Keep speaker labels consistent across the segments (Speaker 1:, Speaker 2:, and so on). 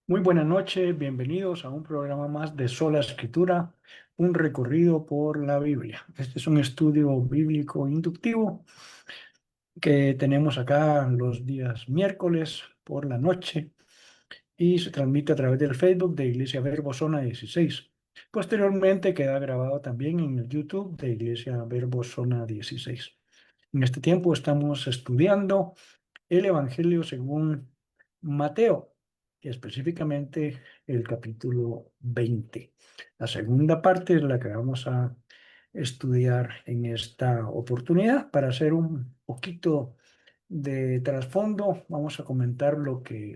Speaker 1: Muy buenas noches, bienvenidos a un programa más de Sola Escritura, un recorrido por la Biblia. Este es un estudio bíblico inductivo que tenemos acá los días miércoles por la noche y se transmite a través del Facebook de Iglesia Verbo Zona 16. Posteriormente queda grabado también en el YouTube de Iglesia Verbo Zona 16. En este tiempo estamos estudiando el Evangelio según Mateo, y específicamente el capítulo 20. La segunda parte es la que vamos a estudiar en esta oportunidad. Para hacer un poquito de trasfondo, vamos a comentar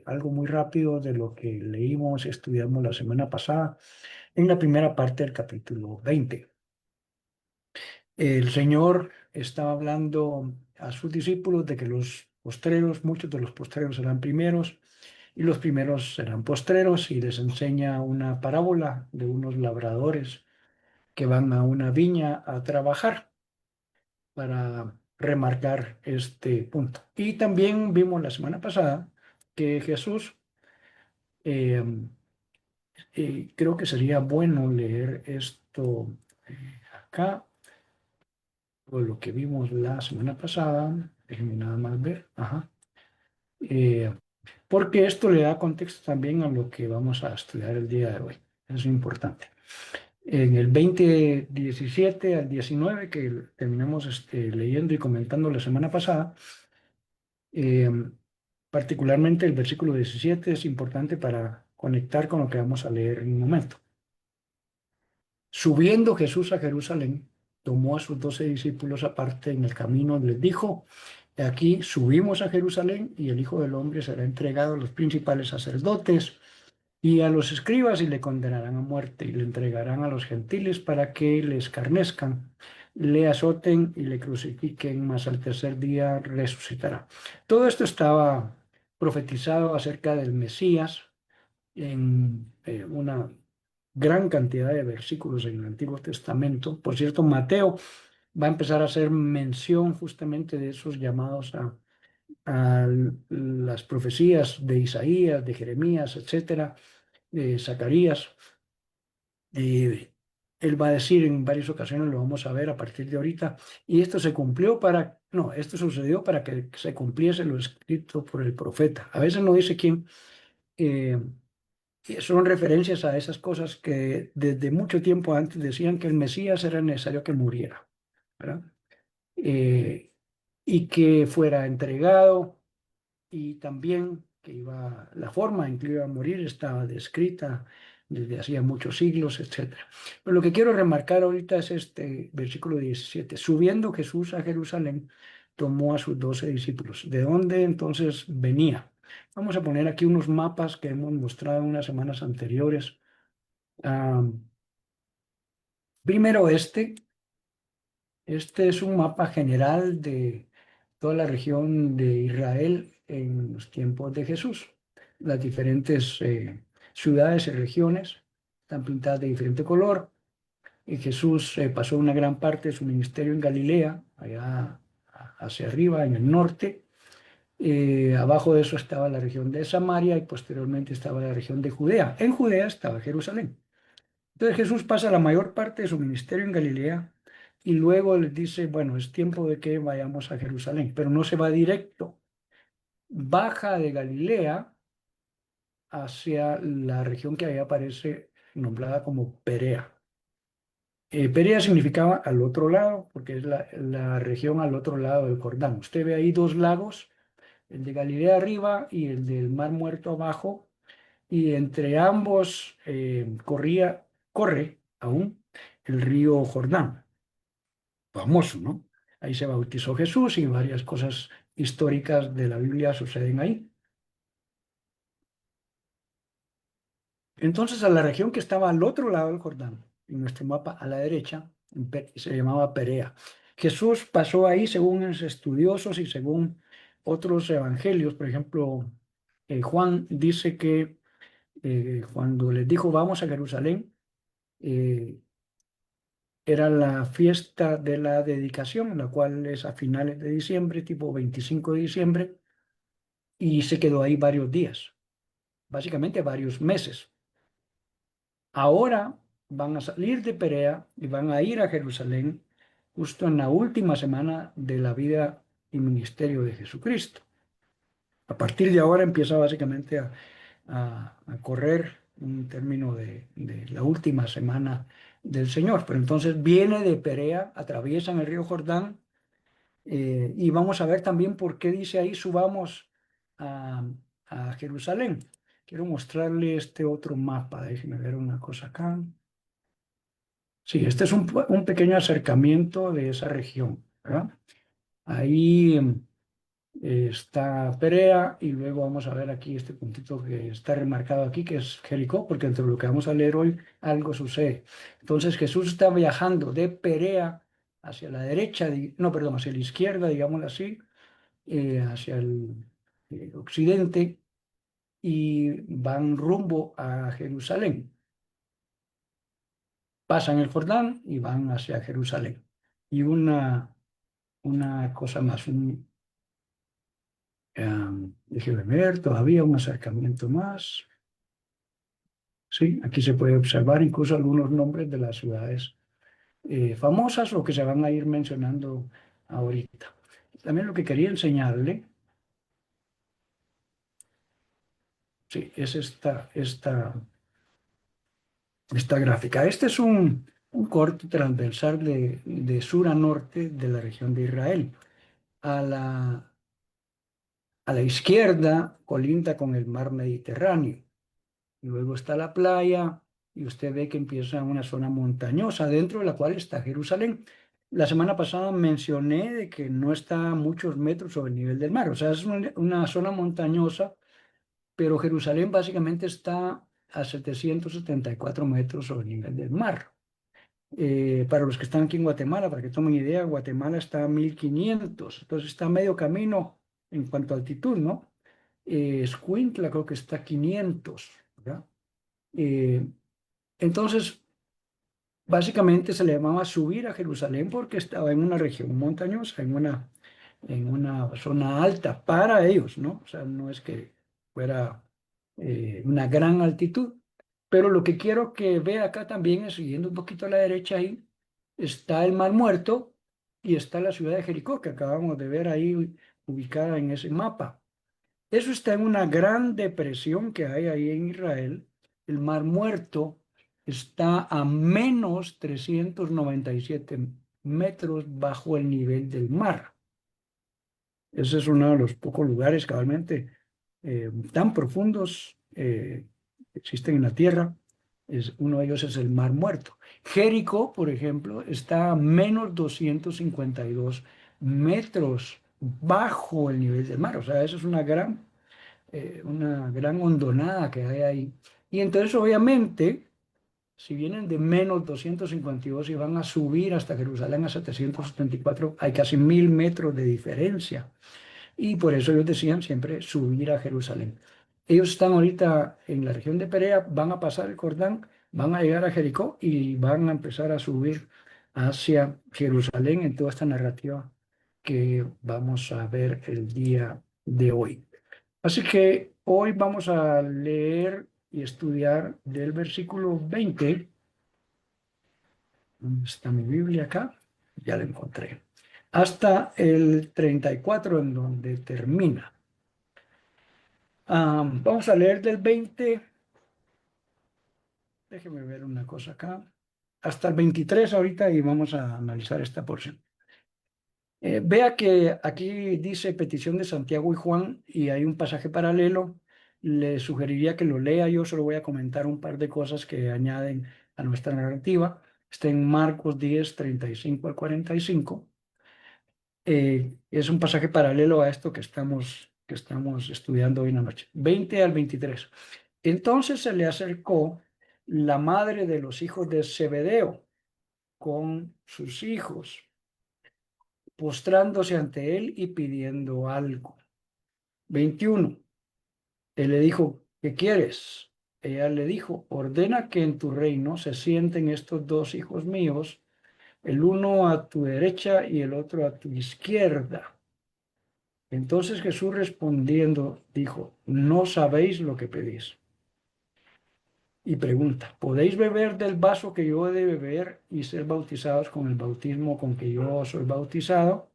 Speaker 1: algo muy rápido de lo que leímos y estudiamos la semana pasada en la primera parte del capítulo 20. El Señor estaba hablando a sus discípulos de que los postreros, muchos de los postreros serán primeros y los primeros serán postreros, y les enseña una parábola de unos labradores que van a una viña a trabajar para remarcar este punto. Y también vimos la semana pasada que Jesús, eh, creo que sería bueno leer esto acá, o lo que vimos la semana pasada, déjenme nada más ver, ajá. Eh, Porque esto le da contexto también a lo que vamos a estudiar el día de hoy. Eso es importante. En el 20:17 al 19, que terminamos leyendo y comentando la semana pasada, eh, particularmente el versículo 17 es importante para conectar con lo que vamos a leer en un momento. Subiendo Jesús a Jerusalén, tomó a sus 12 discípulos aparte en el camino y les dijo: "He aquí subimos a Jerusalén, y el Hijo del Hombre será entregado a los principales sacerdotes y a los escribas, y le condenarán a muerte, y le entregarán a los gentiles para que le escarnezcan, le azoten y le crucifiquen, mas al tercer día resucitará". Todo esto estaba profetizado acerca del Mesías en una gran cantidad de versículos en el Antiguo Testamento. Por cierto, Mateo va a empezar a hacer mención justamente de esos llamados a las profecías de Isaías, de Jeremías, etcétera, de Zacarías. Él va a decir en varias ocasiones, lo vamos a ver a partir de ahorita, y esto se cumplió no, esto sucedió para que se cumpliese lo escrito por el profeta. A veces no dice quién. eh, Son referencias a esas cosas que desde mucho tiempo antes decían que el Mesías era necesario que muriera, ¿verdad? Eh, y que fuera entregado, y también que la forma en que iba a morir estaba descrita desde hacía muchos siglos, etcétera. Pero lo que quiero remarcar ahorita es este versículo 17. Subiendo Jesús a Jerusalén, tomó a sus 12 discípulos. ¿De dónde entonces venía? Vamos a poner aquí unos mapas que hemos mostrado en unas semanas anteriores. Ah, Primero este es un mapa general de toda la región de Israel en los tiempos de Jesús. Las diferentes ciudades y regiones están pintadas de diferente color. Y Jesús pasó una gran parte de su ministerio en Galilea, allá hacia arriba, en el norte. Abajo de eso estaba la región de Samaria, y posteriormente estaba la región de Judea. En Judea estaba Jerusalén. Entonces Jesús pasa la mayor parte de su ministerio en Galilea, y luego les dice: bueno, es tiempo de que vayamos a Jerusalén, pero no se va directo. Baja de Galilea hacia la región que ahí aparece nombrada como Perea. Perea significaba al otro lado, porque es la región al otro lado del Jordán. Usted ve ahí dos lagos, el de Galilea arriba y el del Mar Muerto abajo, y entre ambos corre aún el río Jordán, famoso, ¿no? Ahí se bautizó Jesús, y varias cosas históricas de la Biblia suceden ahí. Entonces, a la región que estaba al otro lado del Jordán, en nuestro mapa a la derecha, se llamaba Perea. Jesús pasó ahí, según los estudiosos y según otros evangelios. Por ejemplo, Juan dice que cuando les dijo vamos a Jerusalén, eh, era la fiesta de la dedicación, la cual es a finales de diciembre, tipo 25 de diciembre, y se quedó ahí varios días. básicamente varios meses. Ahora van a salir de Perea y van a ir a Jerusalén justo en la última semana de la vida y ministerio de Jesucristo. A partir de ahora empieza básicamente a correr un término de la última semana del Señor. Pero entonces viene de Perea, atraviesan el río Jordán, y vamos a ver también por qué dice ahí subamos a, a Jerusalén. Quiero mostrarle este otro mapa. Déjenme ver una cosa acá. Sí, este es un pequeño acercamiento de esa región, ¿verdad? Ahí está Perea y luego vamos a ver aquí este puntito que está remarcado aquí, que es Jericó, porque entre lo que vamos a leer hoy algo sucede. Entonces Jesús está viajando de Perea hacia la derecha, no, perdón, hacia la izquierda, digámoslo así, hacia el occidente y van rumbo a Jerusalén. Pasan el Jordán y van hacia Jerusalén. Y una cosa más, déjeme ver, todavía un acercamiento más. Sí, aquí se puede observar incluso algunos nombres de las ciudades famosas o que se van a ir mencionando ahorita. También lo que quería enseñarle, sí, es esta gráfica. Este es un corte transversal de sur a norte de la región de Israel. A a la izquierda colinda con el mar Mediterráneo. Luego está la playa y usted ve que empieza una zona montañosa dentro de la cual está Jerusalén. La semana pasada mencioné de que no está a muchos metros sobre el nivel del mar, o sea, es una zona montañosa, pero Jerusalén básicamente está a 774 metros sobre el nivel del mar. Para los que están aquí en Guatemala, para que tomen idea, Guatemala está a 1500, entonces está a medio camino en cuanto a altitud, ¿no? Escuintla creo que está a 500, ¿verdad? Eh, entonces, básicamente se le llamaba subir a Jerusalén porque estaba en una región montañosa, en una zona alta para ellos, ¿no? O sea, no es que fuera una gran altitud. Pero lo que quiero que vea acá también es, siguiendo un poquito a la derecha ahí, está el Mar Muerto y está la ciudad de Jericó, que acabamos de ver ahí ubicada en ese mapa. Eso está en una gran depresión que hay ahí en Israel. El Mar Muerto está a menos 397 metros bajo el nivel del mar. Ese es uno de los pocos lugares cabalmente tan profundos que existen en la tierra. Uno de ellos es el Mar Muerto. Jericó, por ejemplo, está a menos 252 metros bajo el nivel del mar. O sea, eso es una gran hondonada que hay ahí. Y entonces, obviamente, si vienen de menos 252 y van a subir hasta Jerusalén a 774, hay casi 1000 metros de diferencia. Y por eso ellos decían siempre subir a Jerusalén. Ellos están ahorita en la región de Perea, van a pasar el Jordán, van a llegar a Jericó y van a empezar a subir hacia Jerusalén en toda esta narrativa que vamos a ver el día de hoy. Así que hoy vamos a leer y estudiar del versículo 20. ¿Dónde está mi Biblia acá? Ya la encontré. Hasta el 34 en donde termina. Vamos a leer del 20. Déjeme ver una cosa acá. Hasta el 23 ahorita y vamos a analizar esta porción. Vea que aquí dice petición de Santiago y Juan y hay un pasaje paralelo. Le sugeriría que lo lea. Yo solo voy a comentar un par de cosas que añaden a nuestra narrativa. Está en Marcos 10, 35 al 45. Es un pasaje paralelo a esto que estamos estudiando hoy en la noche. 20 al 23. Entonces se le acercó la madre de los hijos de Zebedeo con sus hijos, postrándose ante él y pidiendo algo. 21. Él le dijo, ¿qué quieres? Ella le dijo, ordena que en tu reino se sienten estos dos hijos míos, el uno a tu derecha y el otro a tu izquierda. Entonces Jesús respondiendo dijo, no sabéis lo que pedís. y pregunta, ¿podéis beber del vaso que yo he de beber y ser bautizados con el bautismo con que yo soy bautizado?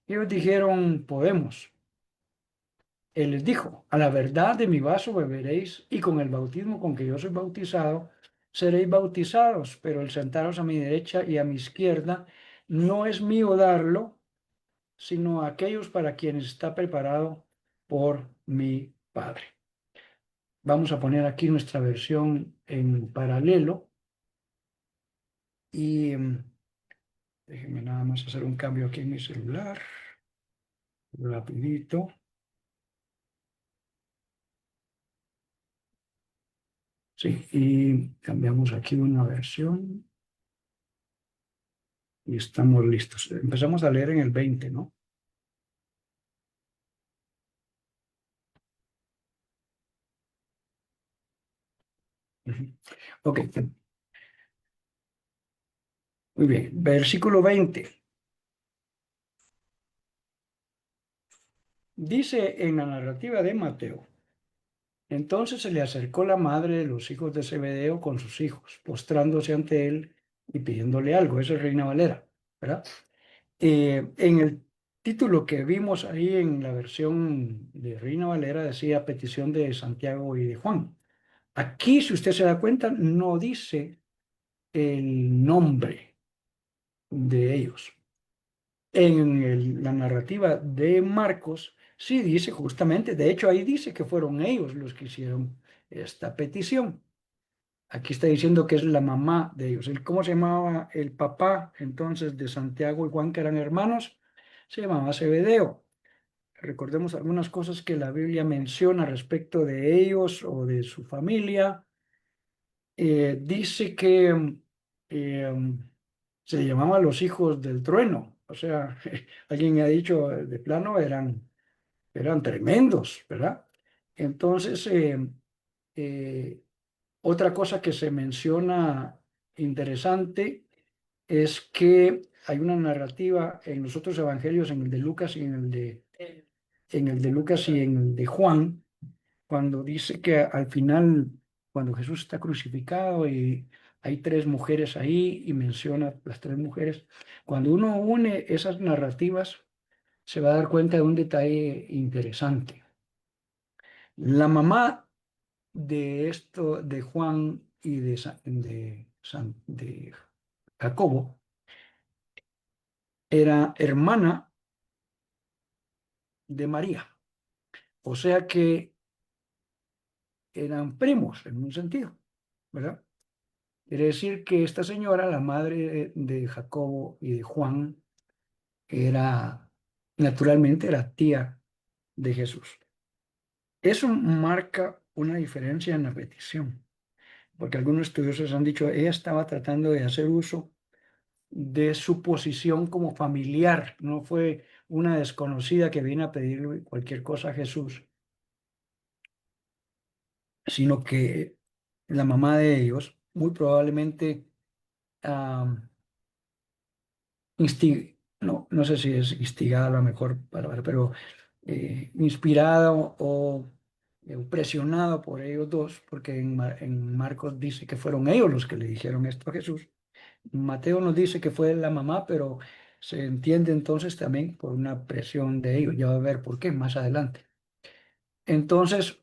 Speaker 1: Y ellos dijeron, podemos. Él les dijo, a la verdad de mi vaso beberéis y con el bautismo con que yo soy bautizado seréis bautizados, pero el sentaros a mi derecha y a mi izquierda no es mío darlo, sino a aquellos para quienes está preparado por mi Padre. Vamos a poner aquí nuestra versión en paralelo y déjenme nada más hacer un cambio aquí en mi celular, rapidito. Sí, y cambiamos aquí una versión y estamos listos. Empezamos a leer en el 20, ¿no? Ujú. Ok, muy bien. Versículo 20. Dice en la narrativa de Mateo, entonces se le acercó la madre de los hijos de Zebedeo con sus hijos, postrándose ante él y pidiéndole algo. Eso es Reina Valera, ¿verdad? En el título que vimos ahí en la versión de Reina Valera decía petición de Santiago y de Juan. Aquí, si usted se da cuenta, no dice el nombre de ellos. En la narrativa de Marcos, sí dice justamente, de hecho ahí dice que fueron ellos los que hicieron esta petición. Aquí está diciendo que es la mamá de ellos. ¿Cómo se llamaba el papá entonces de Santiago y Juan, que eran hermanos? Se llamaba Zebedeo. Recordemos algunas cosas que la Biblia menciona respecto de ellos o de su familia. Dice que se llamaban los hijos del trueno. O sea, alguien ha dicho de plano eran tremendos, ¿verdad? Entonces, eh, otra cosa que se menciona interesante es que hay una narrativa en los otros evangelios, en el de Lucas y en el de Lucas y en el de Juan, cuando dice que al final, cuando Jesús está crucificado y hay tres mujeres ahí y menciona las tres mujeres, cuando uno une esas narrativas, se va a dar cuenta de un detalle interesante. La mamá de esto, de Juan y de Jacobo, era hermana de María. O sea que eran primos en un sentido, ¿verdad? Quiere decir que esta señora, la madre de Jacobo y de Juan, era, naturalmente, era tía de Jesús. Eso marca una diferencia en la petición, porque algunos estudiosos han dicho, ella estaba tratando de hacer uso de su posición como familiar, no fue una desconocida que vino a pedirle cualquier cosa a Jesús, sino que la mamá de ellos, muy probablemente, no sé si es instigada la mejor palabra, pero inspirado o presionado por ellos dos, porque en Marcos dice que fueron ellos los que le dijeron esto a Jesús. Mateo nos dice que fue la mamá, pero se entiende entonces también por una presión de ellos. Ya va a ver por qué más adelante. Entonces,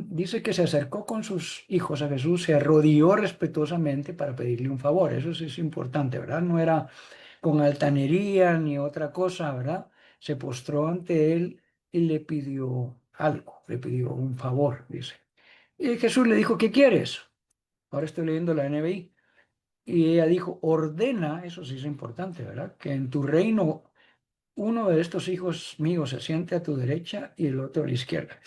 Speaker 1: dice que se acercó con sus hijos a Jesús, se arrodilló respetuosamente para pedirle un favor. Eso sí es importante, ¿verdad? No era con altanería ni otra cosa, ¿verdad? Se postró ante él y le pidió algo, le pidió un favor, dice. Y Jesús le dijo, ¿qué quieres? Ahora estoy leyendo la NBI. Y ella dijo, ordena, eso sí es importante, ¿verdad? Que en tu reino uno de estos hijos míos se siente a tu derecha y el otro a la izquierda.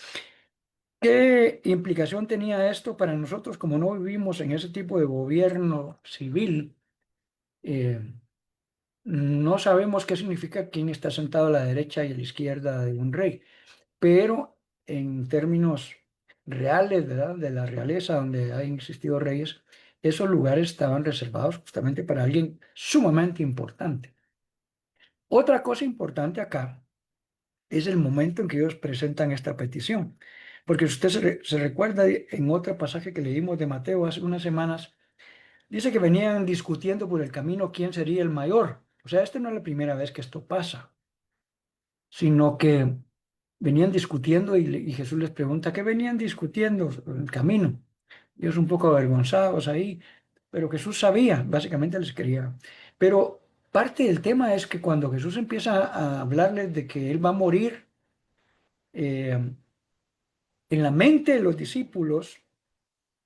Speaker 1: ¿Qué implicación tenía esto para nosotros como no vivimos en ese tipo de gobierno civil? Eh, no sabemos qué significa quién está sentado a la derecha y a la izquierda de un rey, pero en términos reales, ¿verdad? De la realeza donde han existido reyes, esos lugares estaban reservados justamente para alguien sumamente importante. Otra cosa importante acá es el momento en que ellos presentan esta petición, Porque si usted se recuerda en otro pasaje que leímos de Mateo hace unas semanas, dice que venían discutiendo por el camino quién sería el mayor. O sea, esta no es la primera vez que esto pasa, sino que venían discutiendo y Jesús les pregunta, ¿qué venían discutiendo en el camino? Ellos un poco avergonzados ahí, pero Jesús sabía, básicamente les quería. Pero parte del tema es que cuando Jesús empieza a hablarles de que Él va a morir, eh, en la mente de los discípulos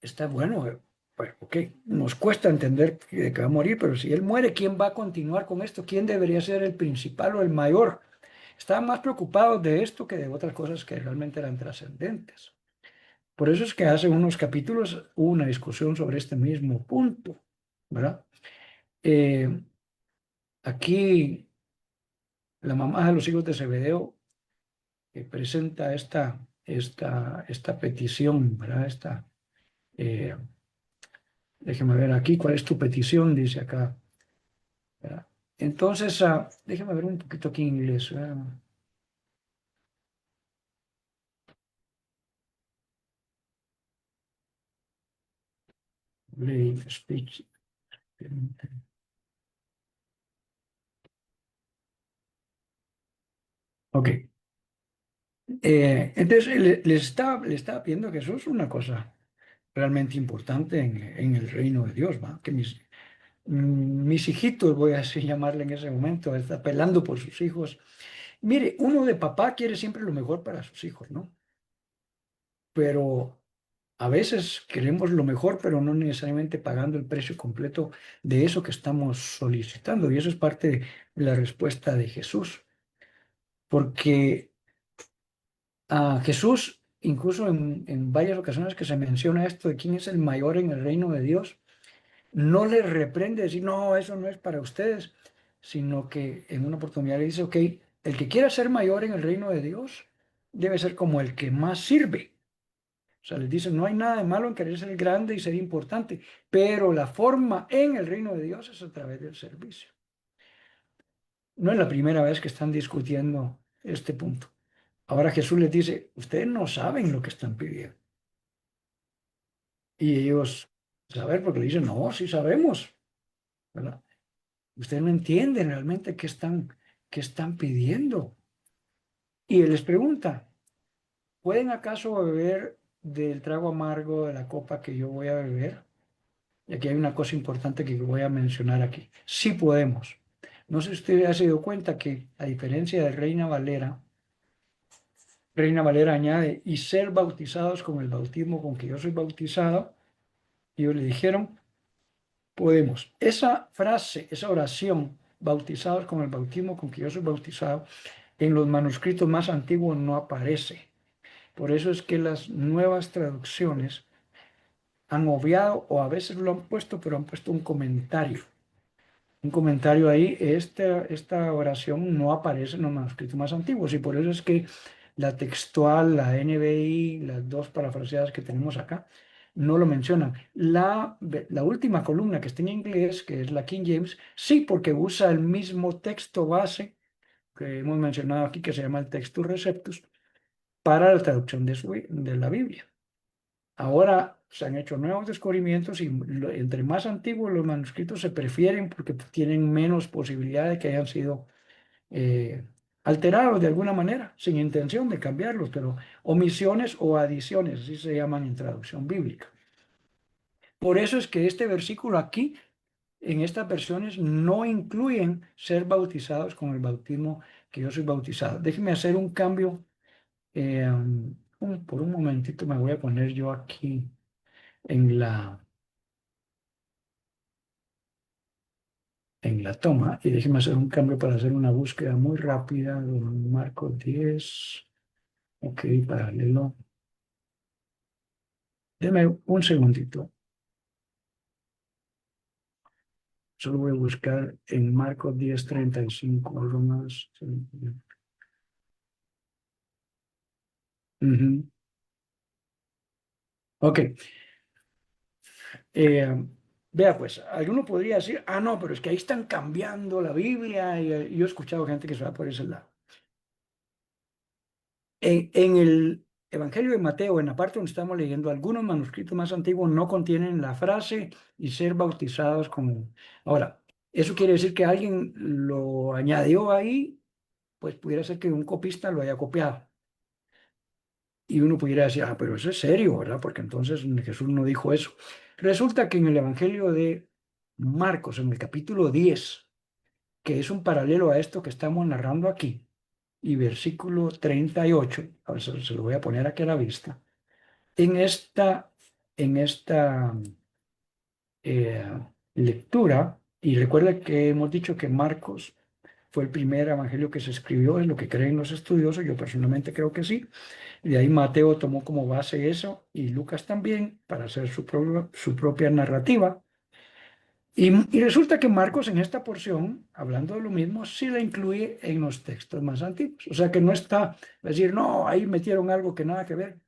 Speaker 1: está bueno, pues, ok, nos cuesta entender que va a morir, pero si Él muere, ¿quién va a continuar con esto? ¿Quién debería ser el principal o el mayor? Estaban más preocupados de esto que de otras cosas que realmente eran trascendentes. Por eso es que hace unos capítulos hubo una discusión sobre este mismo punto, ¿verdad? Eh, aquí la mamá de los hijos de Zebedeo presenta esta petición, ¿verdad? Eh, déjeme ver aquí, ¿cuál es tu petición? Dice acá, ¿verdad? Entonces, déjeme ver un poquito aquí en inglés. Speech. Ok. Entonces, le estaba pidiendo a Jesús una cosa realmente importante en el reino de Dios, ¿va? Que mis hijitos, voy a así llamarle en ese momento, está apelando por sus hijos. Mire, uno de papá quiere siempre lo mejor para sus hijos, ¿no? Pero a veces queremos lo mejor, pero no necesariamente pagando el precio completo de eso que estamos solicitando. Y eso es parte de la respuesta de Jesús. Porque a Jesús, incluso en varias ocasiones que se menciona esto de quién es el mayor en el reino de Dios, no les reprende decir, no, eso no es para ustedes, sino que en una oportunidad le dice, ok, el que quiera ser mayor en el reino de Dios debe ser como el que más sirve. O sea, les dice, no hay nada de malo en querer ser grande y ser importante, pero la forma en el reino de Dios es a través del servicio. No es la primera vez que están discutiendo este punto. Ahora Jesús les dice, ustedes no saben lo que están pidiendo. Y ellos, saber, porque le dicen, no, sí sabemos, ¿verdad? Ustedes no entienden realmente qué están pidiendo. Y él les pregunta, ¿pueden acaso beber del trago amargo de la copa que yo voy a beber? Y aquí hay una cosa importante que voy a mencionar aquí. Sí podemos. No sé si usted ha sido cuenta que, a diferencia de Reina Valera añade, y ser bautizados con el bautismo con que yo soy bautizado, y ellos le dijeron, podemos. Esa frase, esa oración, bautizados con el bautismo con que yo soy bautizado, en los manuscritos más antiguos no aparece. Por eso es que las nuevas traducciones han obviado o a veces lo han puesto, pero han puesto un comentario. Un comentario ahí, esta oración no aparece en los manuscritos más antiguos y por eso es que la textual, la NBI, las dos parafraseadas que tenemos acá, no lo mencionan. La última columna que está en inglés, que es la King James, sí, porque usa el mismo texto base que hemos mencionado aquí, que se llama el Textus Receptus, para la traducción de la Biblia. Ahora se han hecho nuevos descubrimientos y entre más antiguos los manuscritos se prefieren porque tienen menos posibilidad de que hayan sido eh, alterados de alguna manera, sin intención de cambiarlos, pero omisiones o adiciones, así se llaman en traducción bíblica. Por eso es que este versículo aquí, en estas versiones, no incluyen ser bautizados con el bautismo que yo soy bautizado. Déjenme hacer un cambio. Por un momentito me voy a poner yo aquí en la toma y déjeme hacer un cambio para hacer una búsqueda muy rápida de Marcos 10. Ok, paralelo. Deme un segundito. Solo voy a buscar en Marcos 10:35 algo más. Ujú. Ok. Eh, vea pues, alguno podría decir, no, pero es que ahí están cambiando la Biblia y yo he escuchado gente que se va por ese lado. En Evangelio de Mateo, en la parte donde estamos leyendo, algunos manuscritos más antiguos no contienen la frase y ser bautizados con... Ahora, eso quiere decir que alguien lo añadió ahí, pues pudiera ser que un copista lo haya copiado. Y uno pudiera decir, ah, pero eso es serio, ¿verdad? Porque entonces Jesús no dijo eso. Resulta que en el Evangelio de Marcos, en el capítulo 10, que es un paralelo a esto que estamos narrando aquí, y versículo 38, a ver, se lo voy a poner aquí a la vista, en esta eh, lectura, y recuerda que hemos dicho que Marcos fue el primer evangelio que se escribió, es lo que creen los estudiosos, yo personalmente creo que sí, y de ahí Mateo tomó como base eso, y Lucas también, para hacer su propia narrativa. Y resulta que Marcos en esta porción, hablando de lo mismo, sí la incluye en los textos más antiguos. O sea que no está, decir, no, ahí metieron algo que nada que ver.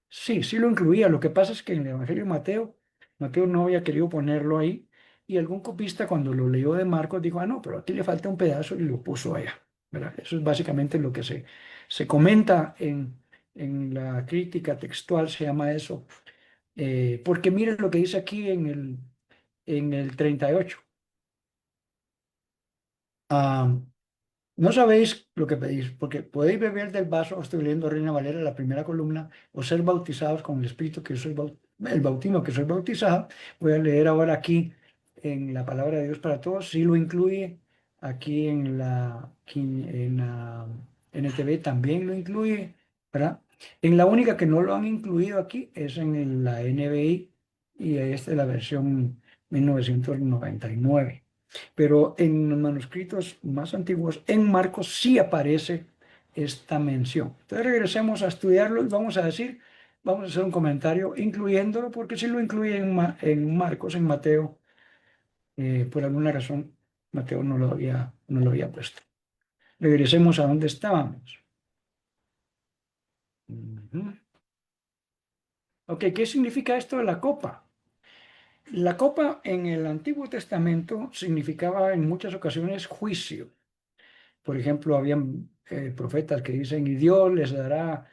Speaker 1: Sí, sí lo incluía. Lo que pasa es que en el Evangelio de Mateo, Mateo no había querido ponerlo ahí. Y algún copista cuando lo leyó de Marcos dijo, ah, no, pero aquí le falta un pedazo y lo puso allá. ¿Verdad? Eso es básicamente lo que se comenta en la crítica textual, se llama eso. Porque miren lo que dice aquí en el 38. Ah, no sabéis lo que pedís, porque podéis beber del vaso, estoy leyendo Reina Valera, la primera columna, o ser bautizados con el Espíritu que soy el bautismo que soy bautizado. Voy a leer ahora aquí en la palabra de Dios para todos, si lo incluye aquí en la NTV también lo incluye, ¿verdad? En la única que no lo han incluido aquí es en la NBI y esta es la versión 1999. Pero en los manuscritos más antiguos, en Marcos sí aparece esta mención. Entonces regresemos a estudiarlo y vamos a hacer un comentario incluyéndolo, porque si lo incluye en Marcos, en Mateo, por alguna razón Mateo no lo había puesto. Regresemos a donde estábamos. Ujú. Ok, ¿qué significa esto de la copa? La copa en el Antiguo Testamento significaba en muchas ocasiones juicio. Por ejemplo, habían profetas que dicen, y Dios les dará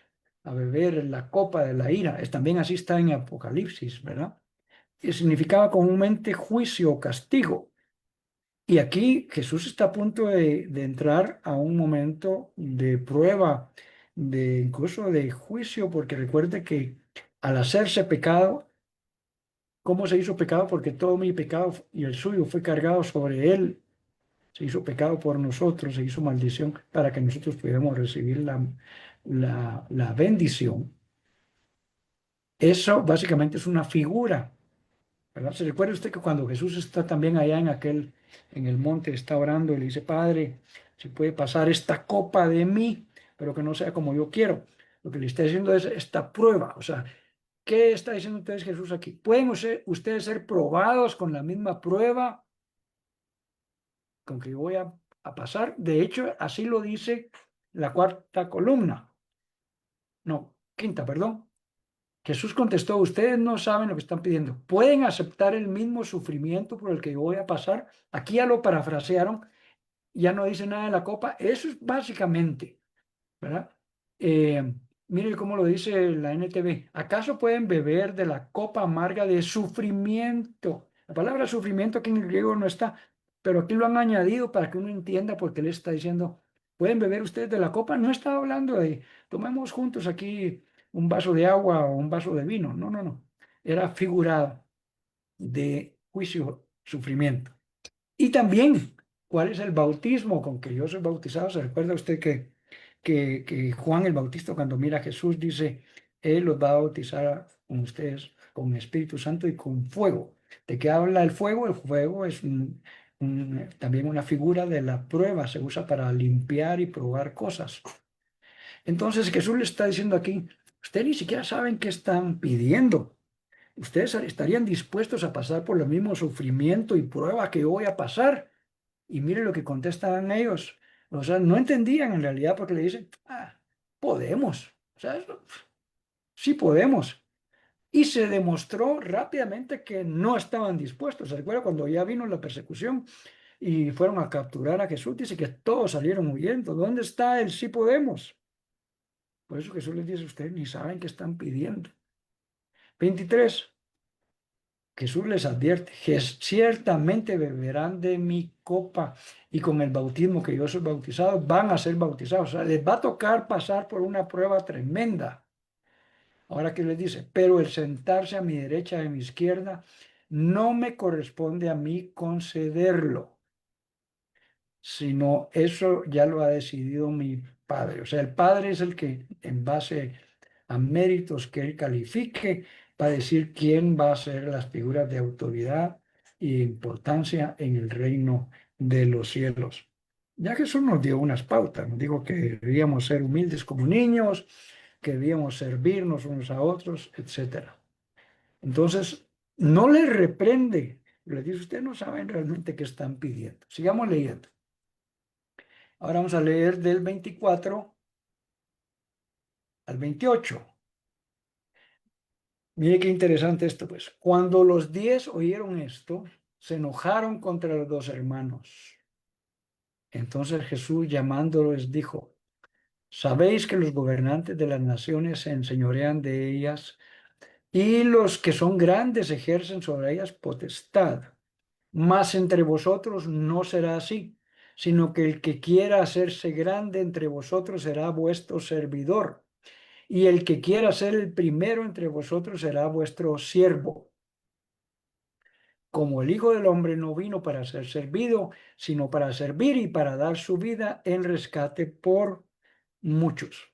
Speaker 1: a beber la copa de la ira. También así está en Apocalipsis, ¿verdad? Y significaba comúnmente juicio o castigo. Y aquí Jesús está a punto de entrar a un momento de prueba, de incluso de juicio, porque recuerde que al hacerse pecado, ¿cómo se hizo pecado? Porque todo mi pecado y el suyo fue cargado sobre él. Se hizo pecado por nosotros, se hizo maldición para que nosotros pudiéramos recibir la bendición. Eso básicamente es una figura, ¿verdad? ¿Se recuerda usted que cuando Jesús está también allá en el monte, está orando y le dice, Padre, si puede pasar esta copa de mí, pero que no sea como yo quiero? Lo que le está diciendo es esta prueba. O sea, ¿qué está diciendo entonces Jesús aquí? ¿Pueden ustedes ser probados con la misma prueba con que yo voy a pasar? De hecho, así lo dice la cuarta columna. No, quinta, perdón. Jesús contestó, ustedes no saben lo que están pidiendo. ¿Pueden aceptar el mismo sufrimiento por el que yo voy a pasar? Aquí ya lo parafrasearon, ya no dice nada de la copa. Eso es básicamente, ¿verdad? Eh, Mire cómo lo dice la NTV. ¿Acaso pueden beber de la copa amarga de sufrimiento? La palabra sufrimiento aquí en el griego no está, pero aquí lo han añadido para que uno entienda por qué le está diciendo, ¿pueden beber ustedes de la copa? No está hablando de, tomemos juntos aquí un vaso de agua o un vaso de vino. No, no, no. Era figurado de juicio, sufrimiento. Y también, ¿cuál es el bautismo con que yo soy bautizado? ¿Se recuerda usted que Juan el Bautista, cuando mira a Jesús, dice, Él los va a bautizar con ustedes con Espíritu Santo y con fuego? ¿De qué habla el fuego? El fuego es también una figura de la prueba, se usa para limpiar y probar cosas. Entonces Jesús le está diciendo aquí, ustedes ni siquiera saben qué están pidiendo. Ustedes estarían dispuestos a pasar por el mismo sufrimiento y prueba que yo voy a pasar. Y mire lo que contestan ellos. O sea, no entendían en realidad porque le dicen, ah, podemos. O sea, sí podemos. Y se demostró rápidamente que no estaban dispuestos. ¿Se recuerda cuando ya vino la persecución y fueron a capturar a Jesús? Dice que todos salieron huyendo. ¿Dónde está el sí podemos? Por eso Jesús les dice, ustedes ni saben qué están pidiendo. 23. Jesús les advierte, ciertamente beberán de mi copa y con el bautismo que yo soy bautizado, van a ser bautizados. O sea, les va a tocar pasar por una prueba tremenda. Ahora que les dice, pero el sentarse a mi derecha y a mi izquierda no me corresponde a mí concederlo, sino eso ya lo ha decidido mi Padre. O sea, el Padre es el que en base a méritos que él califique va a decir quién va a ser las figuras de autoridad y importancia en el reino de los cielos. Ya Jesús nos dio unas pautas, nos dijo que debíamos ser humildes como niños, que debíamos servirnos unos a otros, etcétera. Entonces, no les reprende, les dice, ustedes no saben realmente qué están pidiendo. Sigamos leyendo. Ahora vamos a leer del 24 al 28. Mire qué interesante esto, pues. Cuando los 10 oyeron esto, se enojaron contra los dos hermanos. Entonces Jesús llamándolos dijo, sabéis que los gobernantes de las naciones se enseñorean de ellas y los que son grandes ejercen sobre ellas potestad. Mas entre vosotros no será así, sino que el que quiera hacerse grande entre vosotros será vuestro servidor, y el que quiera ser el primero entre vosotros será vuestro siervo. Como el Hijo del Hombre no vino para ser servido, sino para servir y para dar su vida en rescate por muchos.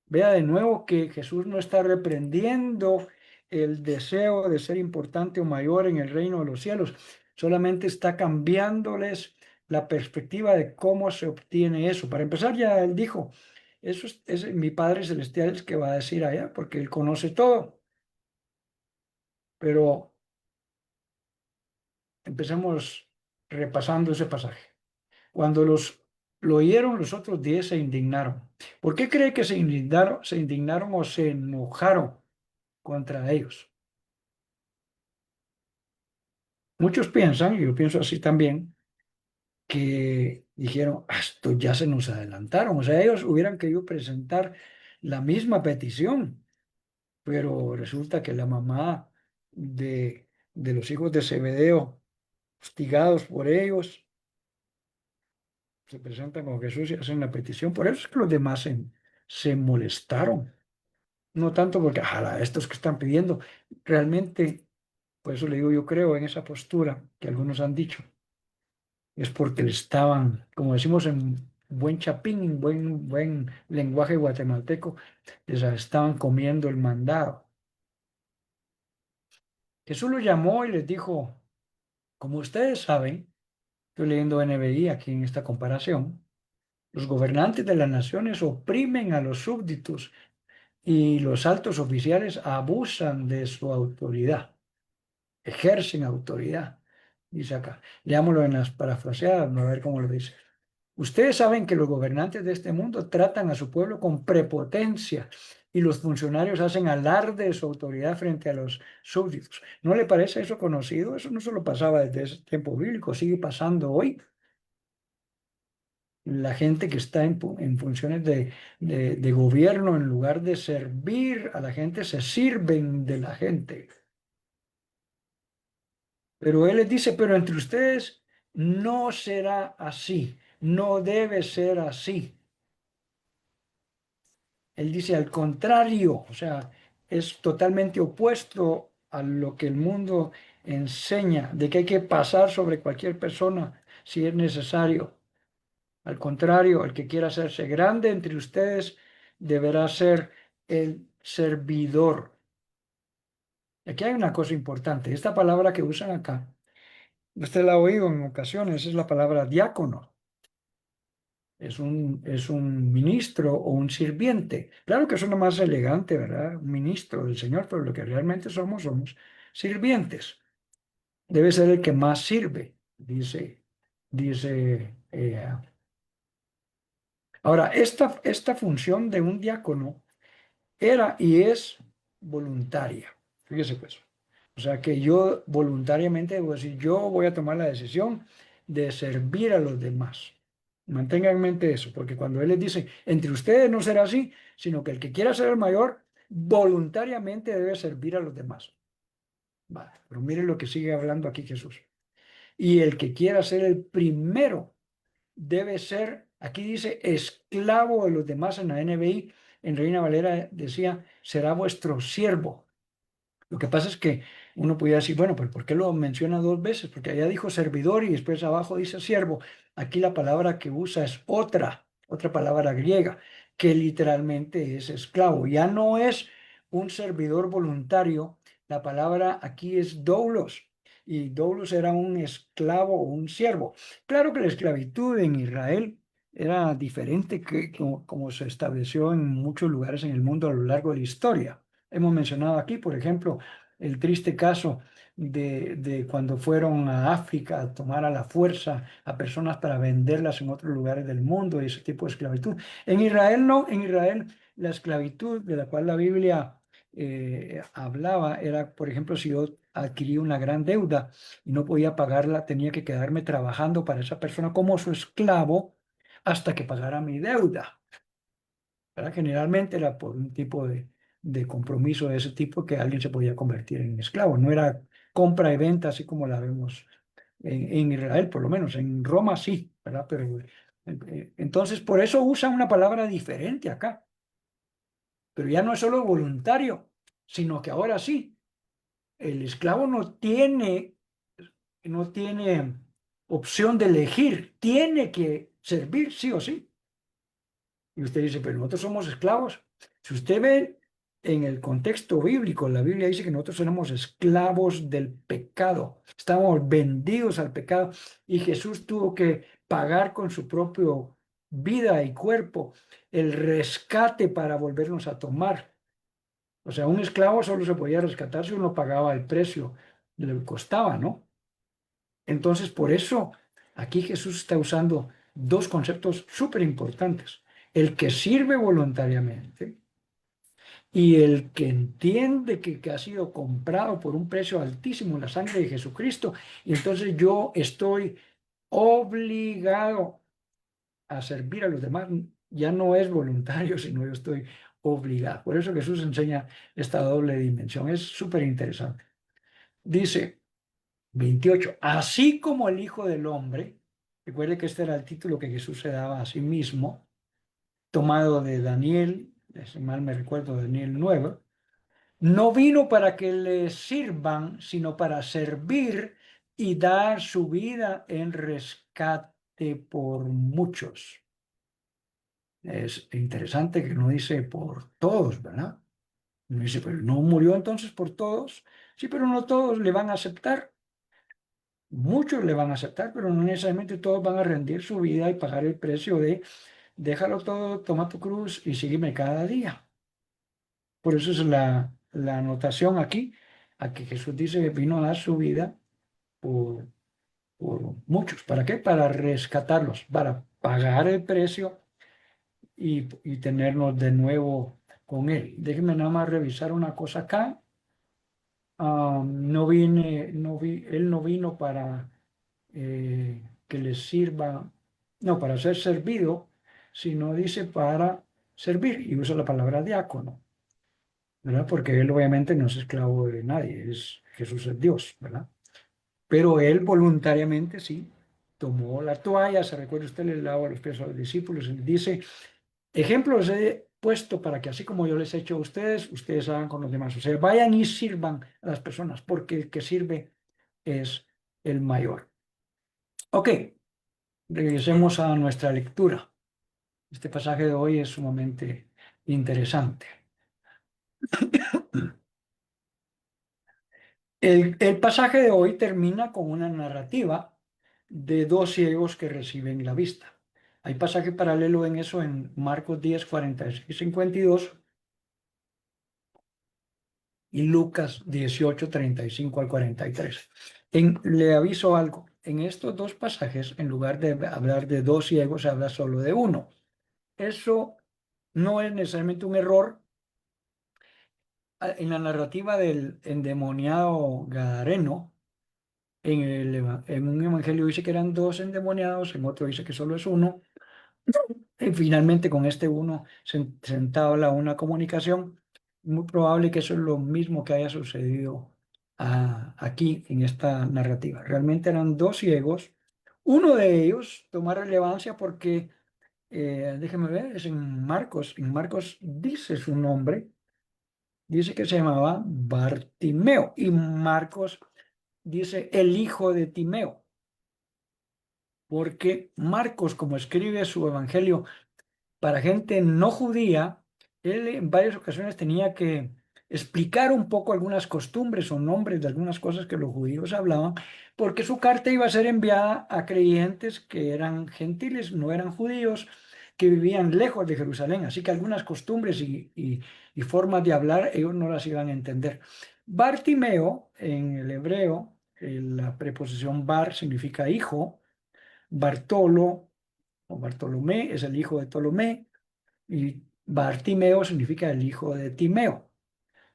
Speaker 1: Vea de nuevo que Jesús no está reprendiendo el deseo de ser importante o mayor en el reino de los cielos, solamente está cambiándoles la perspectiva de cómo se obtiene eso. Para empezar, ya él dijo, eso es mi Padre Celestial el que va a decir allá, porque él conoce todo. Pero empecemos repasando ese pasaje. Cuando lo oyeron, los otros 10 se indignaron. ¿Por qué cree que se indignaron o se enojaron contra ellos? Muchos piensan, y yo pienso así también, que dijeron, "Ah, esto ya se nos adelantaron". O sea, ellos hubieran querido presentar la misma petición, pero resulta que la mamá de los hijos de Zebedeo, hostigados por ellos, se presentan con Jesús y hacen la petición. Por eso es que los demás se molestaron. No tanto porque, ojalá, estos que están pidiendo, realmente, por eso le digo, yo creo en esa postura que algunos han dicho, es porque le estaban, como decimos en buen chapín, en buen lenguaje guatemalteco, les estaban comiendo el mandado. Jesús los llamó y les dijo, como ustedes saben, estoy leyendo NBI aquí en esta comparación, los gobernantes de las naciones oprimen a los súbditos y los altos oficiales abusan de su autoridad, ejercen autoridad, dice acá. Leámoslo en las parafraseadas, a ver cómo lo dice. Ustedes saben que los gobernantes de este mundo tratan a su pueblo con prepotencia y los funcionarios hacen alarde de su autoridad frente a los súbditos. ¿No le parece eso conocido? Eso no solo pasaba desde ese tiempo bíblico, sigue pasando hoy. La gente que está en funciones de gobierno, en lugar de servir a la gente, se sirven de la gente. Pero él les dice, pero entre ustedes no será así, no debe ser así. Él dice al contrario, o sea, es totalmente opuesto a lo que el mundo enseña, de que hay que pasar sobre cualquier persona si es necesario. Al contrario, el que quiera hacerse grande entre ustedes deberá ser el servidor. Aquí hay una cosa importante. Esta palabra que usan acá, usted la ha oído en ocasiones, es la palabra diácono. Es un ministro o un sirviente. Claro que suena más elegante, ¿verdad? Un ministro del Señor, pero lo que realmente somos sirvientes. Debe ser el que más sirve, dice. Ahora, esta función de un diácono era y es voluntaria. Fíjese pues. O sea que yo voluntariamente debo decir, yo voy a tomar la decisión de servir a los demás. Mantengan en mente eso, porque cuando Él les dice, entre ustedes no será así, sino que el que quiera ser el mayor, voluntariamente debe servir a los demás. Vale, pero miren lo que sigue hablando aquí Jesús. Y el que quiera ser el primero debe ser, aquí dice, esclavo de los demás en la NBI, en Reina Valera decía, será vuestro siervo. Lo que pasa es que uno podría decir, bueno, pero ¿por qué lo menciona dos veces? Porque allá dijo servidor y después abajo dice siervo. Aquí la palabra que usa es otra palabra griega, que literalmente es esclavo. Ya no es un servidor voluntario, la palabra aquí es doulos. Y doulos era un esclavo o un siervo. Claro que la esclavitud en Israel era diferente que como se estableció en muchos lugares en el mundo a lo largo de la historia. Hemos mencionado aquí, por ejemplo, el triste caso de cuando fueron a África a tomar a la fuerza a personas para venderlas en otros lugares del mundo y ese tipo de esclavitud. En Israel no, en Israel la esclavitud de la cual la Biblia hablaba era, por ejemplo, si yo adquirí una gran deuda y no podía pagarla, tenía que quedarme trabajando para esa persona como su esclavo hasta que pagara mi deuda. ¿Verdad? Generalmente era por un tipo de compromiso de ese tipo que alguien se podía convertir en esclavo. No era compra y venta así como la vemos en Israel, por lo menos. En Roma sí, ¿verdad? Pero entonces por eso usa una palabra diferente acá. Pero ya no es solo voluntario, sino que ahora sí, el esclavo no tiene opción de elegir, tiene que servir sí o sí. Y usted dice, pero nosotros somos esclavos. Si usted ve en el contexto bíblico, la Biblia dice que nosotros éramos esclavos del pecado, estábamos vendidos al pecado y Jesús tuvo que pagar con su propio vida y cuerpo el rescate para volvernos a tomar. O sea, un esclavo solo se podía rescatar si uno pagaba el precio de lo que costaba, ¿no? Entonces, por eso aquí Jesús está usando dos conceptos súper importantes. El que sirve voluntariamente y el que entiende que ha sido comprado por un precio altísimo en la sangre de Jesucristo. Y entonces yo estoy obligado a servir a los demás. Ya no es voluntario, sino yo estoy obligado. Por eso Jesús enseña esta doble dimensión. Es súper interesante. Dice 28, así como el Hijo del Hombre, recuerde que este era el título que Jesús se daba a sí mismo, tomado de Daniel, si mal me recuerdo, Daniel 9, no vino para que le sirvan, sino para servir y dar su vida en rescate por muchos. Es interesante que no dice por todos, ¿verdad? No dice, pero no murió entonces por todos. Sí, pero no todos le van a aceptar. Muchos le van a aceptar, pero no necesariamente todos van a rendir su vida y pagar el precio de déjalo todo, toma tu cruz y sígueme cada día. Por eso es la anotación aquí, a que Jesús dice que vino a dar su vida por, por muchos. ¿Para qué? Para rescatarlos, para pagar el precio y tenernos de nuevo con Él. Déjenme nada más revisar una cosa acá. Él no vino para que les sirva, no, para ser servido, sino dice para servir, y usa la palabra diácono, ¿verdad? Porque él obviamente no es esclavo de nadie, Jesús es Dios, ¿verdad? Pero él voluntariamente sí tomó la toalla, se recuerda usted, le lava los pies a los discípulos y dice, ejemplos he puesto para que así como yo les he hecho a ustedes, ustedes hagan con los demás. O sea, vayan y sirvan a las personas, porque el que sirve es el mayor. Ok, regresemos a nuestra lectura. Este pasaje de hoy es sumamente interesante. El pasaje de hoy termina con una narrativa de dos ciegos que reciben la vista. Hay pasaje paralelo en eso en Marcos 10, 46 y 52 y Lucas 18, 35 al 43. Le aviso algo, en estos dos pasajes, en lugar de hablar de dos ciegos, se habla solo de uno. Eso no es necesariamente un error. En la narrativa del endemoniado Gadareno, en un evangelio dice que eran dos endemoniados, en otro dice que solo es uno. Y finalmente con este uno se entabla una comunicación. Muy probable que eso es lo mismo que haya sucedido aquí en esta narrativa. Realmente eran dos ciegos. Uno de ellos toma relevancia porque, déjeme ver, es en Marcos. En Marcos dice su nombre, dice que se llamaba Bartimeo. Y Marcos dice el hijo de Timeo, porque Marcos, como escribe su evangelio, para gente no judía, él en varias ocasiones tenía que explicar un poco algunas costumbres o nombres de algunas cosas que los judíos hablaban, porque su carta iba a ser enviada a creyentes que eran gentiles, no eran judíos, que vivían lejos de Jerusalén. Así que algunas costumbres y formas de hablar ellos no las iban a entender. Bartimeo, en el hebreo, la preposición bar significa hijo. Bartolo o Bartolomé es el hijo de Ptolomé. Y Bartimeo significa el hijo de Timeo.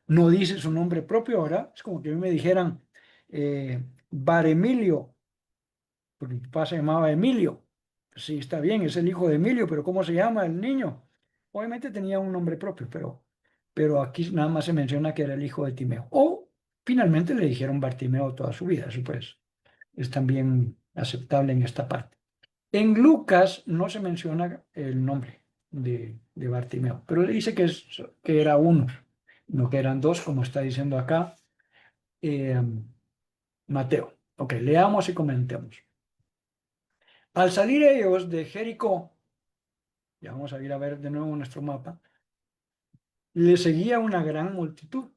Speaker 1: No dice su nombre propio ahora. Es como que a mí me dijeran Bar Emilio, porque mi papá se llamaba Emilio. Sí, está bien, es el hijo de Emilio, pero ¿cómo se llama el niño? Obviamente tenía un nombre propio, pero aquí nada más se menciona que era el hijo de Timeo. O finalmente le dijeron Bartimeo toda su vida. Eso pues es también aceptable en esta parte. En Lucas no se menciona el nombre de Bartimeo, pero le dice que era uno, no que eran dos, como está diciendo acá eh, Mateo. Ok, leamos y comentemos. Al salir ellos de Jericó, ya vamos a ir a ver de nuevo nuestro mapa, le seguía una gran multitud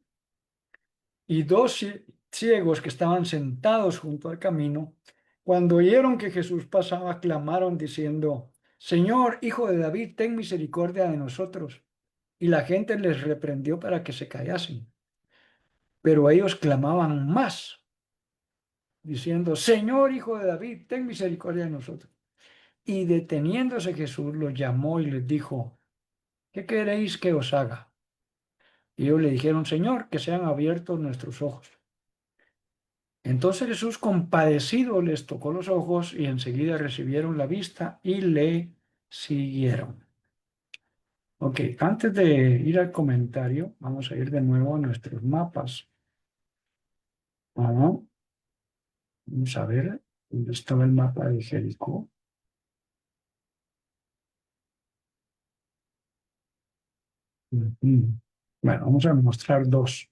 Speaker 1: y dos ciegos que estaban sentados junto al camino, cuando oyeron que Jesús pasaba, clamaron diciendo, Señor, Hijo de David, ten misericordia de nosotros. Y la gente les reprendió para que se callasen. Pero ellos clamaban más, diciendo, Señor, Hijo de David, ten misericordia de nosotros. Y deteniéndose Jesús los llamó y les dijo, ¿qué queréis que os haga? Y ellos le dijeron, Señor, que sean abiertos nuestros ojos. Entonces Jesús, compadecido, les tocó los ojos y enseguida recibieron la vista y le siguieron. Ok, antes de ir al comentario, vamos a ir de nuevo a nuestros mapas. Vamos a ver dónde estaba el mapa de Jericó. Ujú. Bueno, vamos a mostrar dos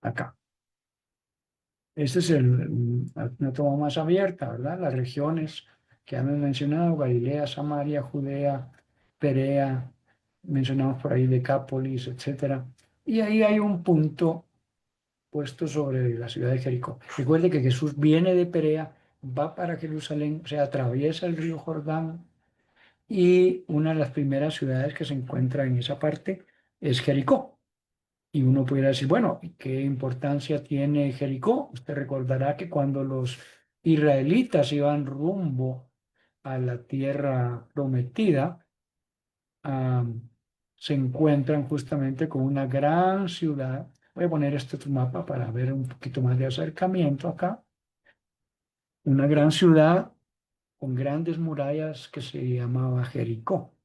Speaker 1: acá. Este es una toma más abierta, ¿verdad? Las regiones que hemos mencionado, Galilea, Samaria, Judea, Perea, mencionamos por ahí Decápolis, etcétera. Y ahí hay un punto puesto sobre la ciudad de Jericó. Recuerde que Jesús viene de Perea, va para Jerusalén, o sea, atraviesa el río Jordán y una de las primeras ciudades que se encuentra en esa parte es Jericó. Y uno pudiera decir, bueno, ¿qué importancia tiene Jericó? Usted recordará que cuando los israelitas iban rumbo a la tierra prometida, ah, se encuentran justamente con una gran ciudad. Voy a poner este otro mapa para ver un poquito más de acercamiento acá. Una gran ciudad con grandes murallas que se llamaba Jericó.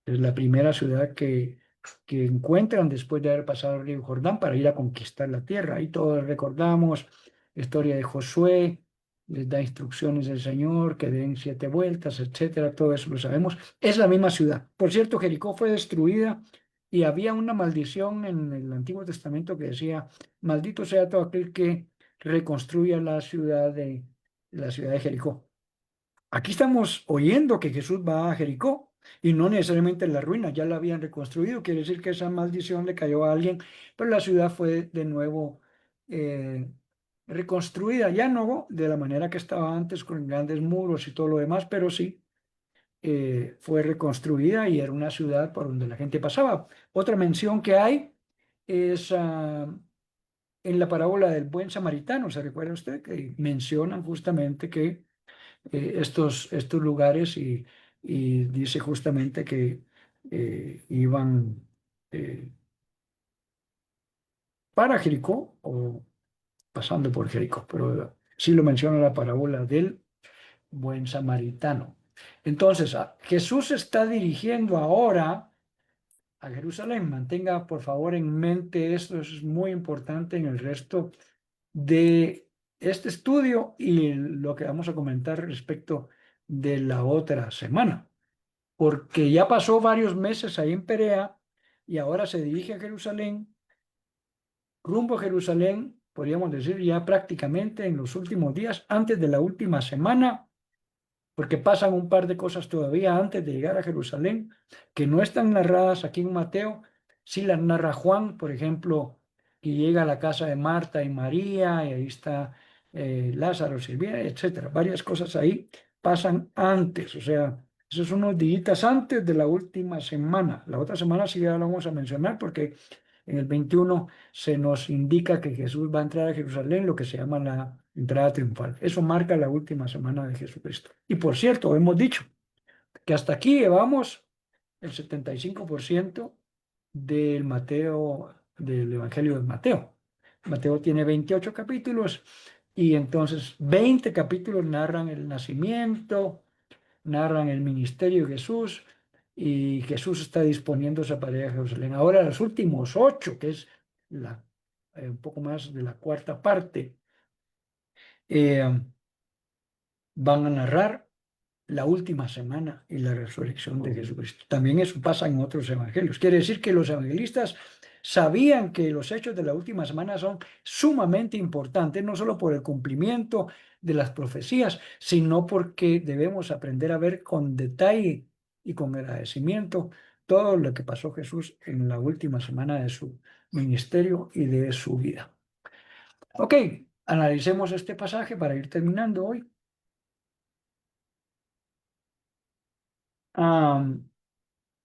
Speaker 1: Es la primera ciudad que encuentran después de haber pasado el río Jordán para ir a conquistar la tierra. Ahí todos recordamos la historia de Josué, les da instrucciones del Señor, que den 7 vueltas, etcétera. Todo eso lo sabemos. Es la misma ciudad. Por cierto, Jericó fue destruida y había una maldición en el Antiguo Testamento que decía, maldito sea todo aquel que reconstruya la ciudad de Jericó. Aquí estamos oyendo que Jesús va a Jericó y no necesariamente en la ruina, ya la habían reconstruido, quiere decir que esa maldición le cayó a alguien, pero la ciudad fue de nuevo eh, reconstruida, ya no de la manera que estaba antes con grandes muros y todo lo demás, pero sí fue reconstruida y era una ciudad por donde la gente pasaba. Otra mención que hay es en la parábola del buen samaritano, ¿se recuerda usted? Que mencionan justamente que estos lugares y dice justamente que iban para Jericó o pasando por Jericó, pero sí lo menciona la parábola del buen samaritano. Entonces, Jesús se está dirigiendo ahora a Jerusalén. Mantenga por favor en mente esto, eso es muy importante en el resto de este estudio y lo que vamos a comentar respecto de la otra semana, porque ya pasó varios meses ahí en Perea y ahora se dirige a Jerusalén, rumbo a Jerusalén, podríamos decir ya prácticamente en los últimos días, antes de la última semana, porque pasan un par de cosas todavía antes de llegar a Jerusalén que no están narradas aquí en Mateo, sí las narra Juan, por ejemplo, que llega a la casa de Marta y María, y ahí está Lázaro, Silvia, etcétera. Varias cosas ahí pasan antes, o sea, esos son unos días antes de la última semana. La otra semana sí ya lo vamos a mencionar porque en el 21 se nos indica que Jesús va a entrar a Jerusalén, lo que se llama la entrada triunfal. Eso marca la última semana de Jesucristo. Y por cierto, hemos dicho que hasta aquí llevamos el 75% del Mateo, del Evangelio de Mateo. Mateo tiene 28 capítulos y entonces 20 capítulos narran el nacimiento, narran el ministerio de Jesús y Jesús está disponiéndose para ir a Jerusalén. Ahora los últimos 8, que es la, un poco más de la cuarta parte, eh, van a narrar la última semana y la resurrección de Jesucristo. También eso pasa en otros evangelios. Quiere decir que los evangelistas sabían que los hechos de la última semana son sumamente importantes, no solo por el cumplimiento de las profecías, sino porque debemos aprender a ver con detalle y con agradecimiento todo lo que pasó Jesús en la última semana de su ministerio y de su vida. Ok, analicemos este pasaje para ir terminando hoy.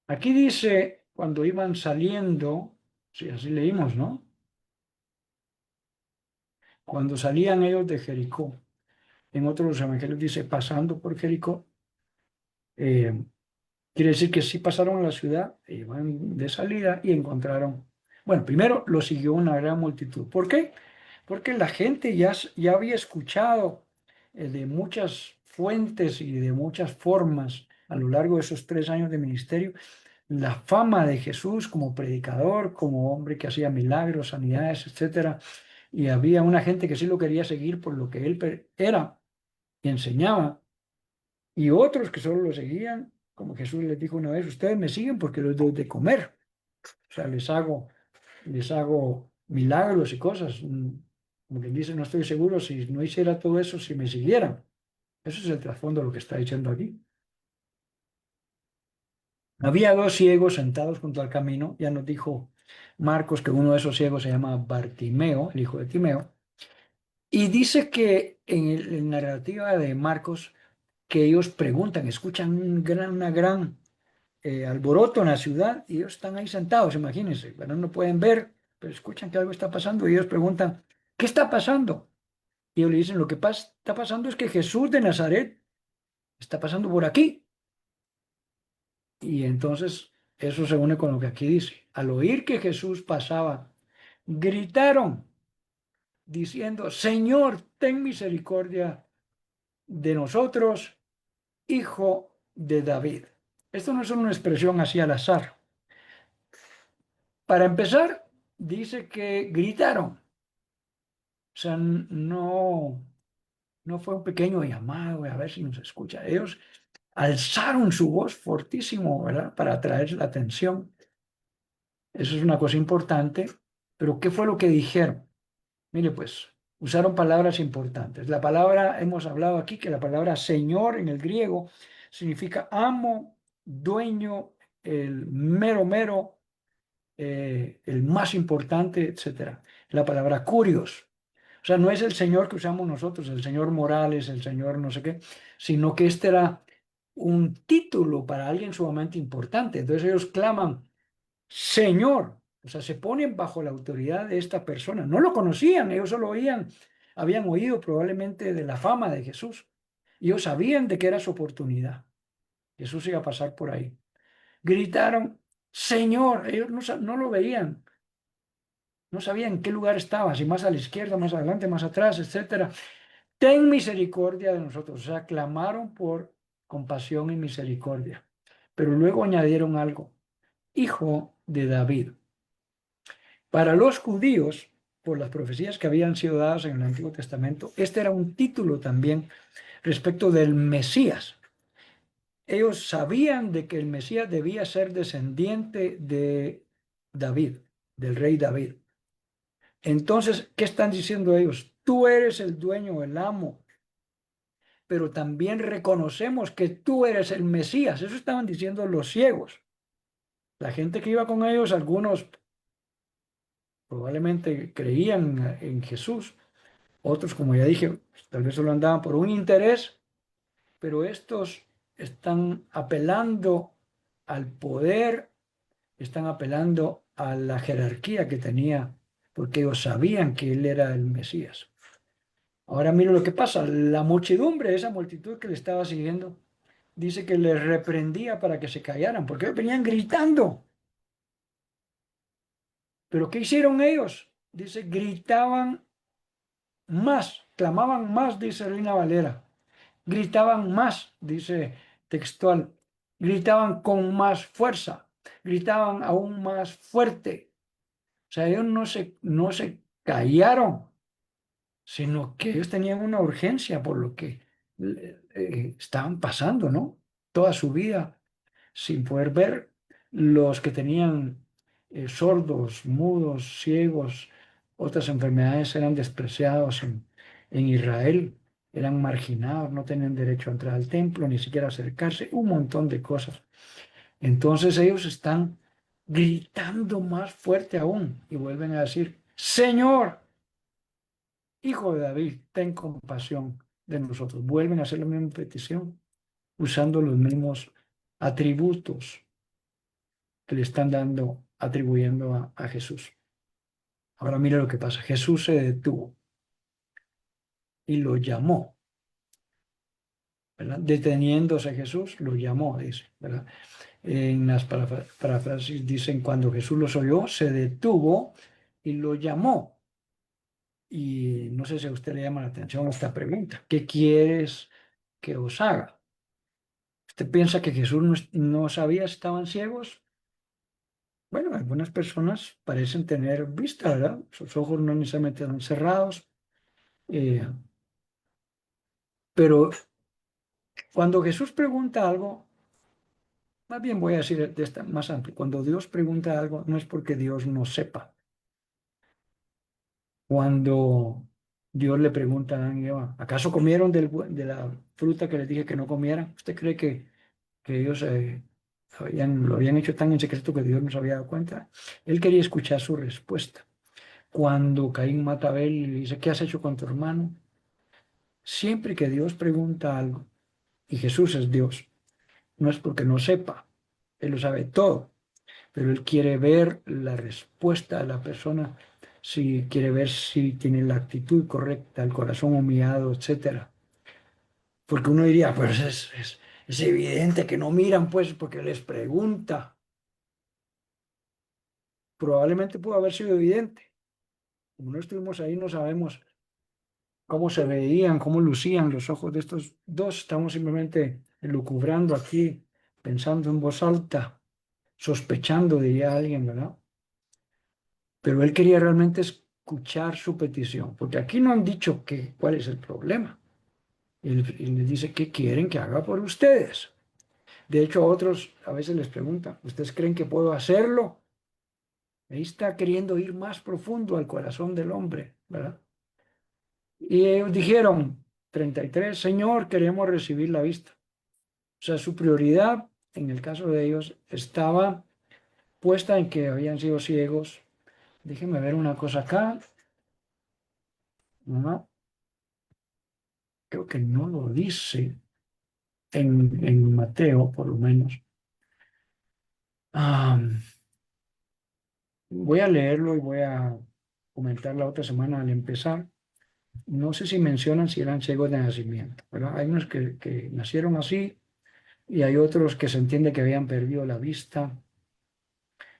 Speaker 1: Aquí dice, cuando iban saliendo, sí, así leímos, ¿no? Cuando salían ellos de Jericó. En otros evangelios dice, pasando por Jericó. Eh, Quiere decir que sí pasaron a la ciudad, iban de salida y encontraron. Bueno, primero lo siguió una gran multitud. ¿Por qué? Porque la gente ya había escuchado de muchas fuentes y de muchas formas a lo largo de esos 3 años de ministerio la fama de Jesús como predicador, como hombre que hacía milagros, sanidades, etcétera. Y había una gente que sí lo quería seguir por lo que él era y enseñaba, y otros que solo lo seguían, como Jesús les dijo una vez, ustedes me siguen porque les doy de comer. O sea, les hago milagros y cosas. Como quien dice, no estoy seguro si no hiciera todo eso, si me siguieran. Eso es el trasfondo de lo que está diciendo aquí. Había 2 ciegos sentados junto al camino. Ya nos dijo Marcos que uno de esos ciegos se llama Bartimeo, el hijo de Timeo. Y dice que en la narrativa de Marcos, que ellos preguntan, escuchan una gran alboroto en la ciudad y ellos están ahí sentados, imagínense, pero no pueden ver, pero escuchan que algo está pasando y ellos preguntan, ¿qué está pasando? Y ellos le dicen, lo que está pasando es que Jesús de Nazaret está pasando por aquí. Y entonces eso se une con lo que aquí dice. Al oír que Jesús pasaba, gritaron diciendo, Señor, ten misericordia de nosotros, hijo de David. Esto no es una expresión así al azar. Para empezar, dice que gritaron. O sea, no fue un pequeño llamado, a ver si nos escucha. Ellos alzaron su voz fortísimo, ¿verdad? Para atraer la atención. Eso es una cosa importante. Pero ¿qué fue lo que dijeron? Mire, pues, usaron palabras importantes. La palabra, hemos hablado aquí que la palabra Señor en el griego significa amo, dueño, el mero mero, el más importante, etcétera. La palabra curios. O sea, no es el Señor que usamos nosotros, el Señor Morales, el Señor no sé qué, sino que este era un título para alguien sumamente importante. Entonces ellos claman, Señor, o sea, se ponen bajo la autoridad de esta persona. No lo conocían, ellos solo habían oído probablemente de la fama de Jesús. Ellos sabían de que era su oportunidad. Jesús iba a pasar por ahí. Gritaron, Señor, ellos no lo veían, no sabían en qué lugar estaba, si más a la izquierda, más adelante, más atrás, etcétera. Ten misericordia de nosotros. O sea, clamaron por compasión y misericordia. Pero luego añadieron algo, hijo de David. Para los judíos, por las profecías que habían sido dadas en el Antiguo Testamento, este era un título también respecto del Mesías. Ellos sabían de que el Mesías debía ser descendiente de David, del rey David. Entonces, ¿qué están diciendo ellos? Tú eres el dueño, el amo, pero también reconocemos que tú eres el Mesías. Eso estaban diciendo los ciegos. La gente que iba con ellos, algunos probablemente creían en Jesús, otros, como ya dije, tal vez solo andaban por un interés, pero estos están apelando al poder, están apelando a la jerarquía que tenía, porque ellos sabían que él era el Mesías. Ahora mira lo que pasa, la muchedumbre, esa multitud que le estaba siguiendo, dice que les reprendía para que se callaran, porque venían gritando. ¿Pero qué hicieron ellos? Dice, gritaban más, clamaban más, dice Reina Valera. Gritaban más, dice textual. Gritaban con más fuerza, gritaban aún más fuerte. O sea, ellos no se callaron, sino que ellos tenían una urgencia por lo que estaban pasando, ¿no? Toda su vida sin poder ver. Los que tenían sordos, mudos, ciegos, otras enfermedades eran despreciados en Israel, eran marginados, no tenían derecho a entrar al templo, ni siquiera acercarse, un montón de cosas. Entonces ellos están gritando más fuerte aún y vuelven a decir, Señor, Hijo de David, ten compasión de nosotros. Vuelven a hacer la misma petición usando los mismos atributos que le están dando, atribuyendo a Jesús. Ahora mire lo que pasa. Jesús se detuvo y lo llamó, ¿verdad? Deteniéndose Jesús, lo llamó, dice, ¿verdad? En las parafrases dicen, cuando Jesús los oyó, se detuvo y lo llamó. Y no sé si a usted le llama la atención esta pregunta. ¿Qué quieres que os haga? ¿Usted piensa que Jesús no sabía si estaban ciegos? Bueno, algunas personas parecen tener vista, ¿verdad? Sus ojos no necesariamente están cerrados. eh, pero cuando Jesús pregunta algo, más bien voy a decir de esta más amplio, cuando Dios pregunta algo, no es porque Dios no sepa. Cuando Dios le pregunta a Adán y Eva, ¿acaso comieron de la fruta que les dije que no comieran? ¿Usted cree que ellos lo habían hecho tan en secreto que Dios no se había dado cuenta? Él quería escuchar su respuesta. Cuando Caín mata a Abel y le dice, ¿qué has hecho con tu hermano? Siempre que Dios pregunta algo, y Jesús es Dios, no es porque no sepa, Él lo sabe todo, pero Él quiere ver la respuesta de la persona, si quiere ver si tiene la actitud correcta, el corazón humillado, etcétera. Porque uno diría, pues es evidente que no miran, pues, porque les pregunta. Probablemente pudo haber sido evidente. Como no estuvimos ahí, no sabemos cómo se veían, cómo lucían los ojos de estos dos. Estamos simplemente elucubrando aquí, pensando en voz alta, sospechando, diría alguien, ¿verdad? Pero él quería realmente escuchar su petición, porque aquí no han dicho cuál es el problema. Él les dice, ¿qué quieren que haga por ustedes? De hecho, a otros a veces les preguntan, ¿ustedes creen que puedo hacerlo? Ahí está queriendo ir más profundo al corazón del hombre, ¿verdad? Y ellos dijeron, 33, Señor, queremos recibir la vista. O sea, su prioridad, en el caso de ellos, estaba puesta en que habían sido ciegos. Déjenme ver una cosa acá. No, creo que no lo dice en Mateo, por lo menos. Ah, voy a leerlo y voy a comentar la otra semana al empezar. No sé si mencionan si eran ciegos de nacimiento, ¿verdad? Hay unos que nacieron así y hay otros que se entiende que habían perdido la vista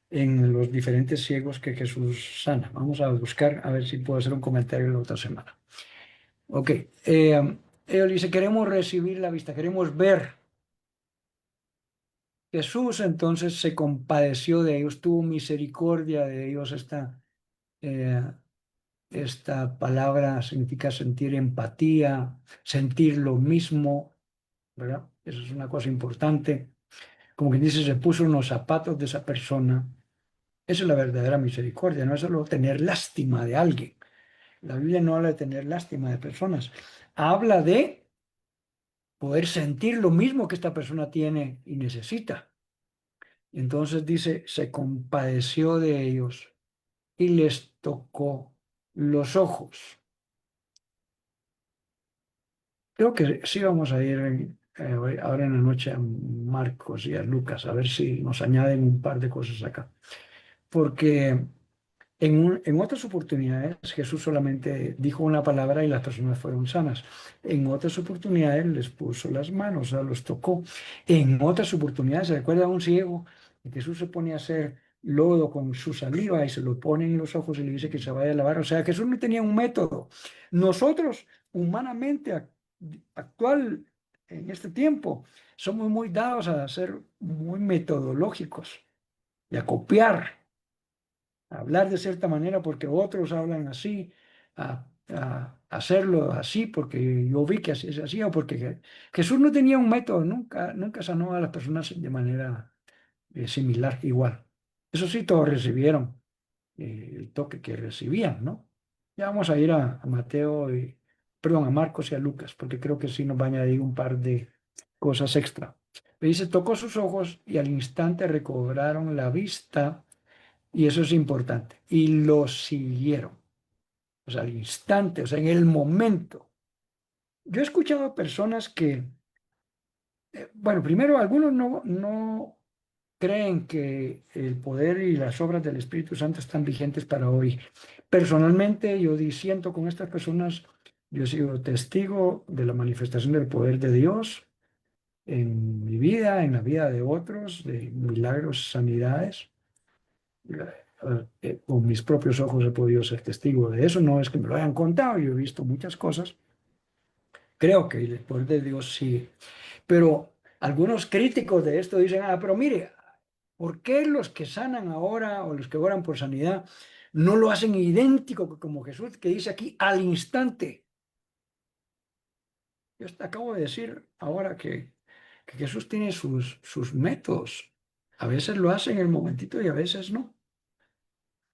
Speaker 1: en los diferentes ciegos que Jesús sana. Vamos a buscar a ver si puedo hacer un comentario la otra semana. Ok, ellos dicen, queremos recibir la vista, queremos ver. Jesús entonces se compadeció de ellos, tuvo misericordia de ellos. Eh, esta palabra significa sentir empatía, sentir lo mismo, ¿verdad? Eso es una cosa importante. Como quien dice, se puso en los zapatos de esa persona. Esa es la verdadera misericordia, no es solo tener lástima de alguien. La Biblia no habla de tener lástima de personas, habla de poder sentir lo mismo que esta persona tiene y necesita. Entonces dice, se compadeció de ellos y les tocó los ojos. Creo que sí vamos a ir ahora en la noche a Marcos y a Lucas, a ver si nos añaden un par de cosas acá. Porque en otras oportunidades Jesús solamente dijo una palabra y las personas fueron sanas. En otras oportunidades les puso las manos, o sea, los tocó. En otras oportunidades, ¿se recuerda a un ciego? Que Jesús se pone a hacer lodo con su saliva y se lo pone en los ojos y le dice que se vaya a lavar. O sea, Jesús no tenía un método. Nosotros, humanamente, actual, en este tiempo, somos muy dados a ser muy metodológicos y a copiar, hablar de cierta manera porque otros hablan así, a hacerlo así porque yo vi que así se hacía, o porque Jesús no tenía un método, nunca sanó a las personas de manera similar, igual. Eso sí, todos recibieron el toque que recibían, ¿no? Ya vamos a ir a Mateo, perdón, a Marcos y a Lucas, porque creo que sí nos va a añadir un par de cosas extra. Me dice, tocó sus ojos y al instante recobraron la vista. Y eso es importante. Y lo siguieron. O sea, al instante, o sea, en el momento. Yo he escuchado a personas que, bueno, primero, algunos no creen que el poder y las obras del Espíritu Santo están vigentes para hoy. Personalmente, yo disiento con estas personas. Yo he sido testigo de la manifestación del poder de Dios en mi vida, en la vida de otros, de milagros, sanidades. Con mis propios ojos he podido ser testigo de eso, no es que me lo hayan contado, yo he visto muchas cosas, creo que el poder de Dios sí, pero algunos críticos de esto dicen, pero mire, ¿por qué los que sanan ahora o los que oran por sanidad no lo hacen idéntico como Jesús que dice aquí al instante? Yo acabo de decir ahora que Jesús tiene sus métodos, a veces lo hace en el momentito y a veces no.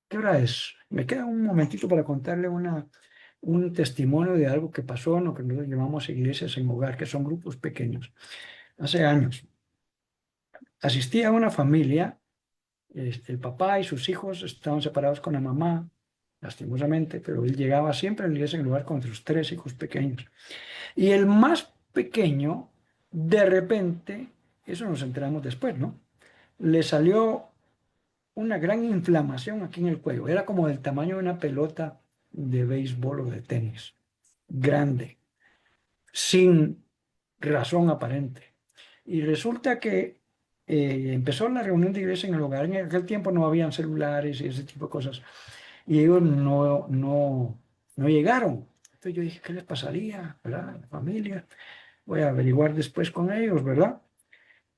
Speaker 1: ¿Qué hora es? Me queda un momentito para contarle un testimonio de algo que pasó en lo que nosotros llamamos iglesias en hogar, que son grupos pequeños. Hace años asistí a una familia, el papá y sus hijos estaban separados con la mamá, lastimosamente, pero él llegaba siempre a la iglesia en lugar con sus tres hijos pequeños. Y el más pequeño, de repente, eso nos enteramos después, ¿no? Le salió una gran inflamación aquí en el cuello. Era como del tamaño de una pelota de béisbol o de tenis. Grande, sin razón aparente. Y resulta que empezó la reunión de iglesia en el hogar. En aquel tiempo no habían celulares y ese tipo de cosas. Y ellos no llegaron. Entonces yo dije, ¿qué les pasaría? ¿Verdad? La familia. Voy a averiguar después con ellos, ¿verdad?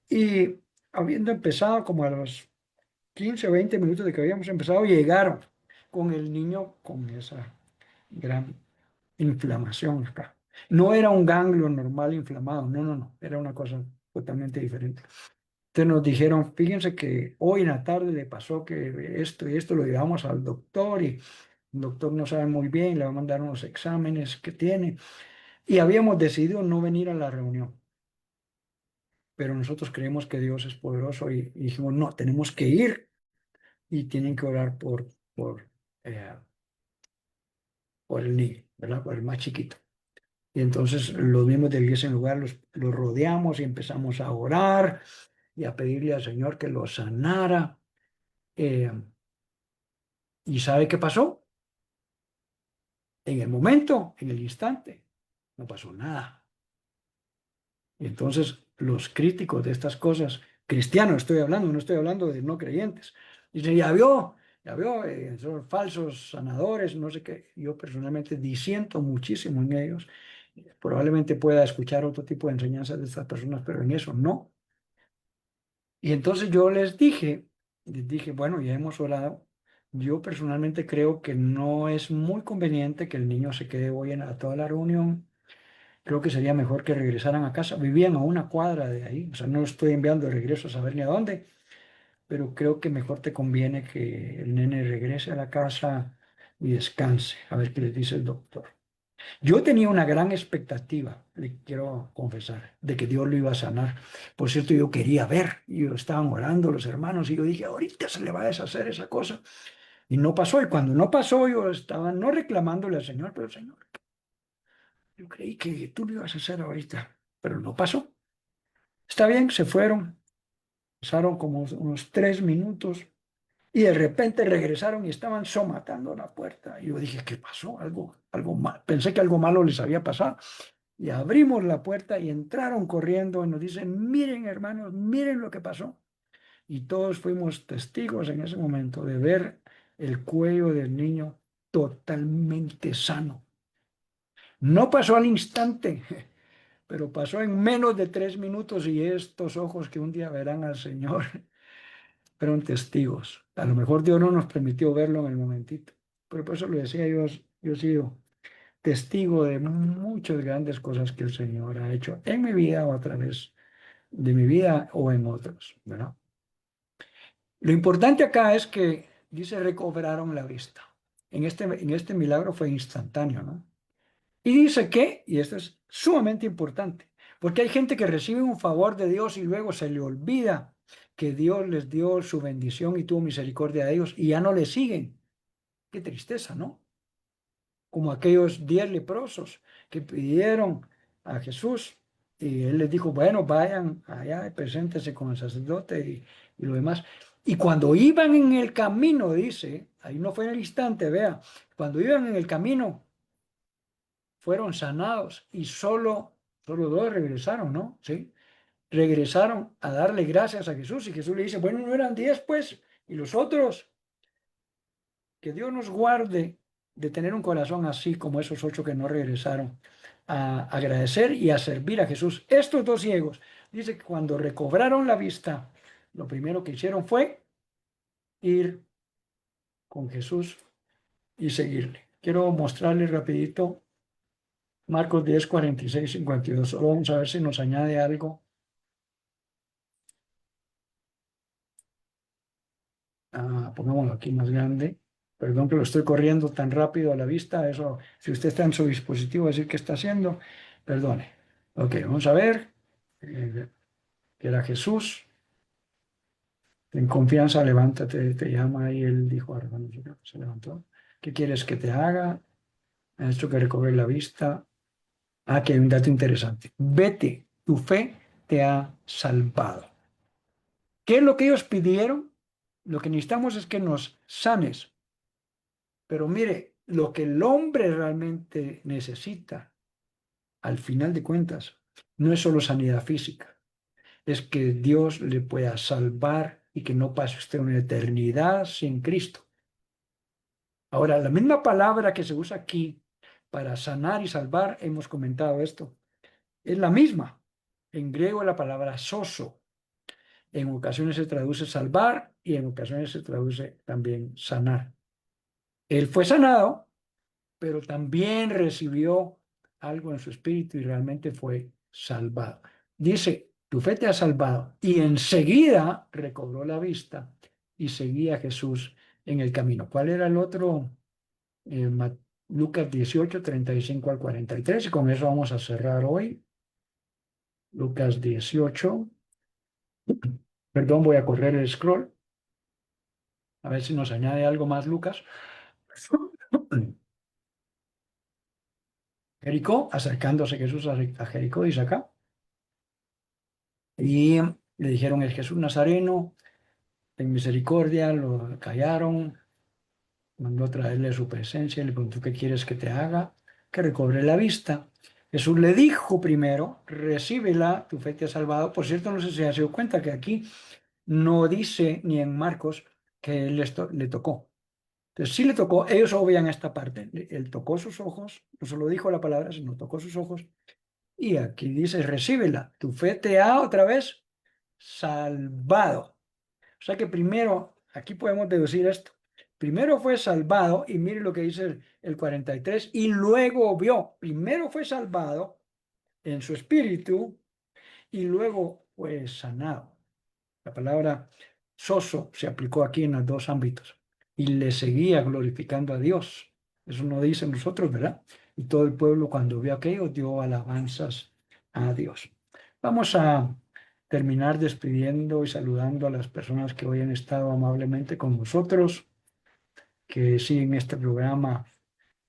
Speaker 1: Y habiendo empezado como a los 15 o 20 minutos de que habíamos empezado, llegaron con el niño con esa gran inflamación acá. No era un ganglio normal inflamado, no, era una cosa totalmente diferente. Entonces nos dijeron, fíjense que hoy en la tarde le pasó que esto y esto lo llevamos al doctor y el doctor no sabe muy bien, le va a mandar unos exámenes que tiene. Y habíamos decidido no venir a la reunión, pero nosotros creemos que Dios es poderoso y dijimos, no, tenemos que ir y tienen que orar eh, por el niño, ¿verdad? Por el más chiquito. Y entonces los mismos de iglesia en lugar los rodeamos y empezamos a orar y a pedirle al Señor que los sanara. Eh, ¿Y sabe qué pasó? En el momento, en el instante, no pasó nada. Y entonces los críticos de estas cosas, cristianos estoy hablando, no estoy hablando de no creyentes, dicen, ya vio, son falsos sanadores, no sé qué. Yo personalmente disiento muchísimo en ellos. Probablemente pueda escuchar otro tipo de enseñanzas de estas personas, pero en eso no. Y entonces yo les dije, bueno, ya hemos orado. Yo personalmente creo que no es muy conveniente que el niño se quede hoy a toda la reunión. Creo que sería mejor que regresaran a casa. Vivían a una cuadra de ahí, o sea, no estoy enviando de regreso a saber ni a dónde, pero creo que mejor te conviene que el nene regrese a la casa y descanse, a ver qué les dice el doctor. Yo tenía una gran expectativa, le quiero confesar, de que Dios lo iba a sanar. Por cierto, yo quería ver, y yo estaban orando los hermanos, y yo dije, ahorita se le va a deshacer esa cosa. Y no pasó, y cuando no pasó, yo estaba no reclamándole al Señor, pero Señor, yo creí que tú lo ibas a hacer ahorita, pero no pasó. Está bien, se fueron, pasaron como unos 3 minutos, y de repente regresaron y estaban somatando la puerta. Y yo dije, ¿qué pasó? Algo mal. Pensé que algo malo les había pasado. Y abrimos la puerta y entraron corriendo y nos dicen, miren hermanos, miren lo que pasó. Y todos fuimos testigos en ese momento de ver el cuello del niño totalmente sano. No pasó al instante, pero pasó en menos de 3 minutos y estos ojos que un día verán al Señor fueron testigos. A lo mejor Dios no nos permitió verlo en el momentito, pero por eso lo decía yo he sido testigo de muchas grandes cosas que el Señor ha hecho en mi vida o a través de mi vida o en otros, ¿verdad? Lo importante acá es que dice recobraron la vista. En este milagro fue instantáneo, ¿no? Y dice que, y esto es sumamente importante, porque hay gente que recibe un favor de Dios y luego se le olvida que Dios les dio su bendición y tuvo misericordia de ellos y ya no le siguen. Qué tristeza, ¿no? Como aquellos 10 leprosos que pidieron a Jesús y él les dijo, bueno, vayan allá y preséntense con el sacerdote y lo demás. Y cuando iban en el camino, dice, ahí no fue en el instante, vea, cuando iban en el camino fueron sanados y solo dos regresaron, ¿no? Sí, regresaron a darle gracias a Jesús y Jesús le dice, bueno, no eran 10 pues, y los otros. Que Dios nos guarde de tener un corazón así como esos 8 que no regresaron a agradecer y a servir a Jesús. Estos dos ciegos, dice que cuando recobraron la vista, lo primero que hicieron fue ir con Jesús y seguirle. Quiero mostrarles rapidito Marcos 10, 46, 52. Solo vamos a ver si nos añade algo. Pongámoslo aquí más grande. Perdón que lo estoy corriendo tan rápido a la vista. Eso, si usted está en su dispositivo, decir qué está haciendo, perdone. Ok, vamos a ver. Que era Jesús. En confianza, levántate, te llama. Y él dijo, hermano, se levantó. ¿Qué quieres que te haga? Ha hecho que recobre la vista. Que hay un dato interesante. Vete, tu fe te ha salvado. ¿Qué es lo que ellos pidieron? Lo que necesitamos es que nos sanes. Pero mire, lo que el hombre realmente necesita, al final de cuentas, no es solo sanidad física, es que Dios le pueda salvar y que no pase usted una eternidad sin Cristo. Ahora, la misma palabra que se usa aquí para sanar y salvar, hemos comentado esto, es la misma. En griego la palabra soso. En ocasiones se traduce salvar y en ocasiones se traduce también sanar. Él fue sanado, pero también recibió algo en su espíritu y realmente fue salvado. Dice, tu fe te ha salvado. Y enseguida recobró la vista y seguía a Jesús en el camino. ¿Cuál era el otro? Lucas 18, 35 al 43. Y con eso vamos a cerrar hoy. Lucas 18. Perdón, voy a correr el scroll. A ver si nos añade algo más, Lucas. Jericó, acercándose Jesús a Jericó, dice acá. Y le dijeron, es Jesús Nazareno, en misericordia, lo callaron, mandó a traerle su presencia, le preguntó, ¿qué quieres que te haga? Que recobre la vista. Jesús le dijo primero, recíbela, tu fe te ha salvado. Por cierto, no sé si se ha dado cuenta que aquí no dice ni en Marcos que él le tocó. Entonces sí le tocó, ellos obvian esta parte. Él tocó sus ojos, no solo dijo la palabra, sino tocó sus ojos. Y aquí dice, recíbela, tu fe te ha otra vez salvado. O sea que primero, aquí podemos deducir esto. Primero fue salvado, y mire lo que dice el 43, y luego vio. Primero fue salvado en su espíritu, y luego fue sanado. La palabra soso se aplicó aquí en los dos ámbitos. Y le seguía glorificando a Dios. Eso no dice nosotros, ¿verdad? Y todo el pueblo cuando vio aquello dio alabanzas a Dios. Vamos a terminar despidiendo y saludando a las personas que hoy han estado amablemente con nosotros, que siguen este programa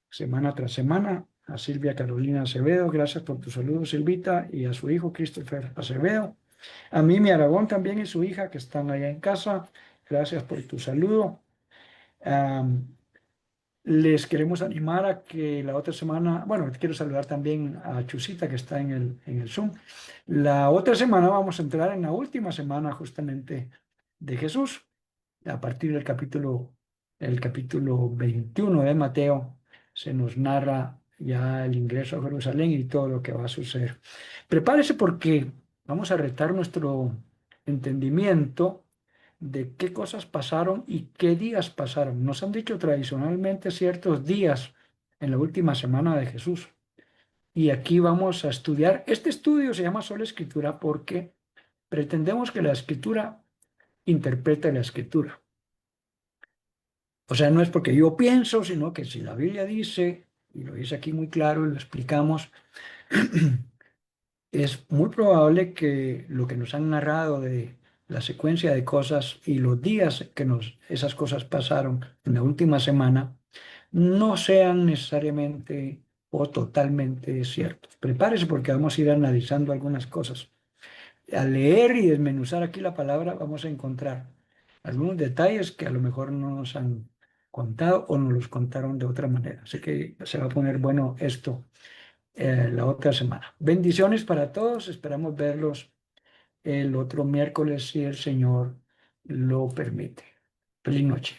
Speaker 1: semana tras semana. A Silvia Carolina Acevedo, gracias por tu saludo, Silvita, y a su hijo Christopher Acevedo. A Mimi Aragón también y su hija que están allá en casa. Gracias por tu saludo. Am, Les queremos animar a que la otra semana, bueno, quiero saludar también a Chusita que está en el Zoom. La otra semana vamos a entrar en la última semana justamente de Jesús, a partir del el capítulo 21 de Mateo, se nos narra ya el ingreso a Jerusalén y todo lo que va a suceder. Prepárese porque vamos a retar nuestro entendimiento de qué cosas pasaron y qué días pasaron. Nos han dicho tradicionalmente ciertos días en la última semana de Jesús. Y aquí vamos a estudiar. Este estudio se llama Sola Escritura porque pretendemos que la Escritura interprete la Escritura. O sea, no es porque yo pienso, sino que si la Biblia dice, y lo dice aquí muy claro y lo explicamos, es muy probable que lo que nos han narrado de la secuencia de cosas y los días que esas cosas pasaron en la última semana no sean necesariamente o totalmente ciertos. Prepárese porque vamos a ir analizando algunas cosas. Al leer y desmenuzar aquí la palabra vamos a encontrar algunos detalles que a lo mejor no nos han contado o nos los contaron de otra manera. Así que se va a poner bueno esto la otra semana. Bendiciones para todos. Esperamos verlos el otro miércoles si el Señor lo permite. Feliz noche.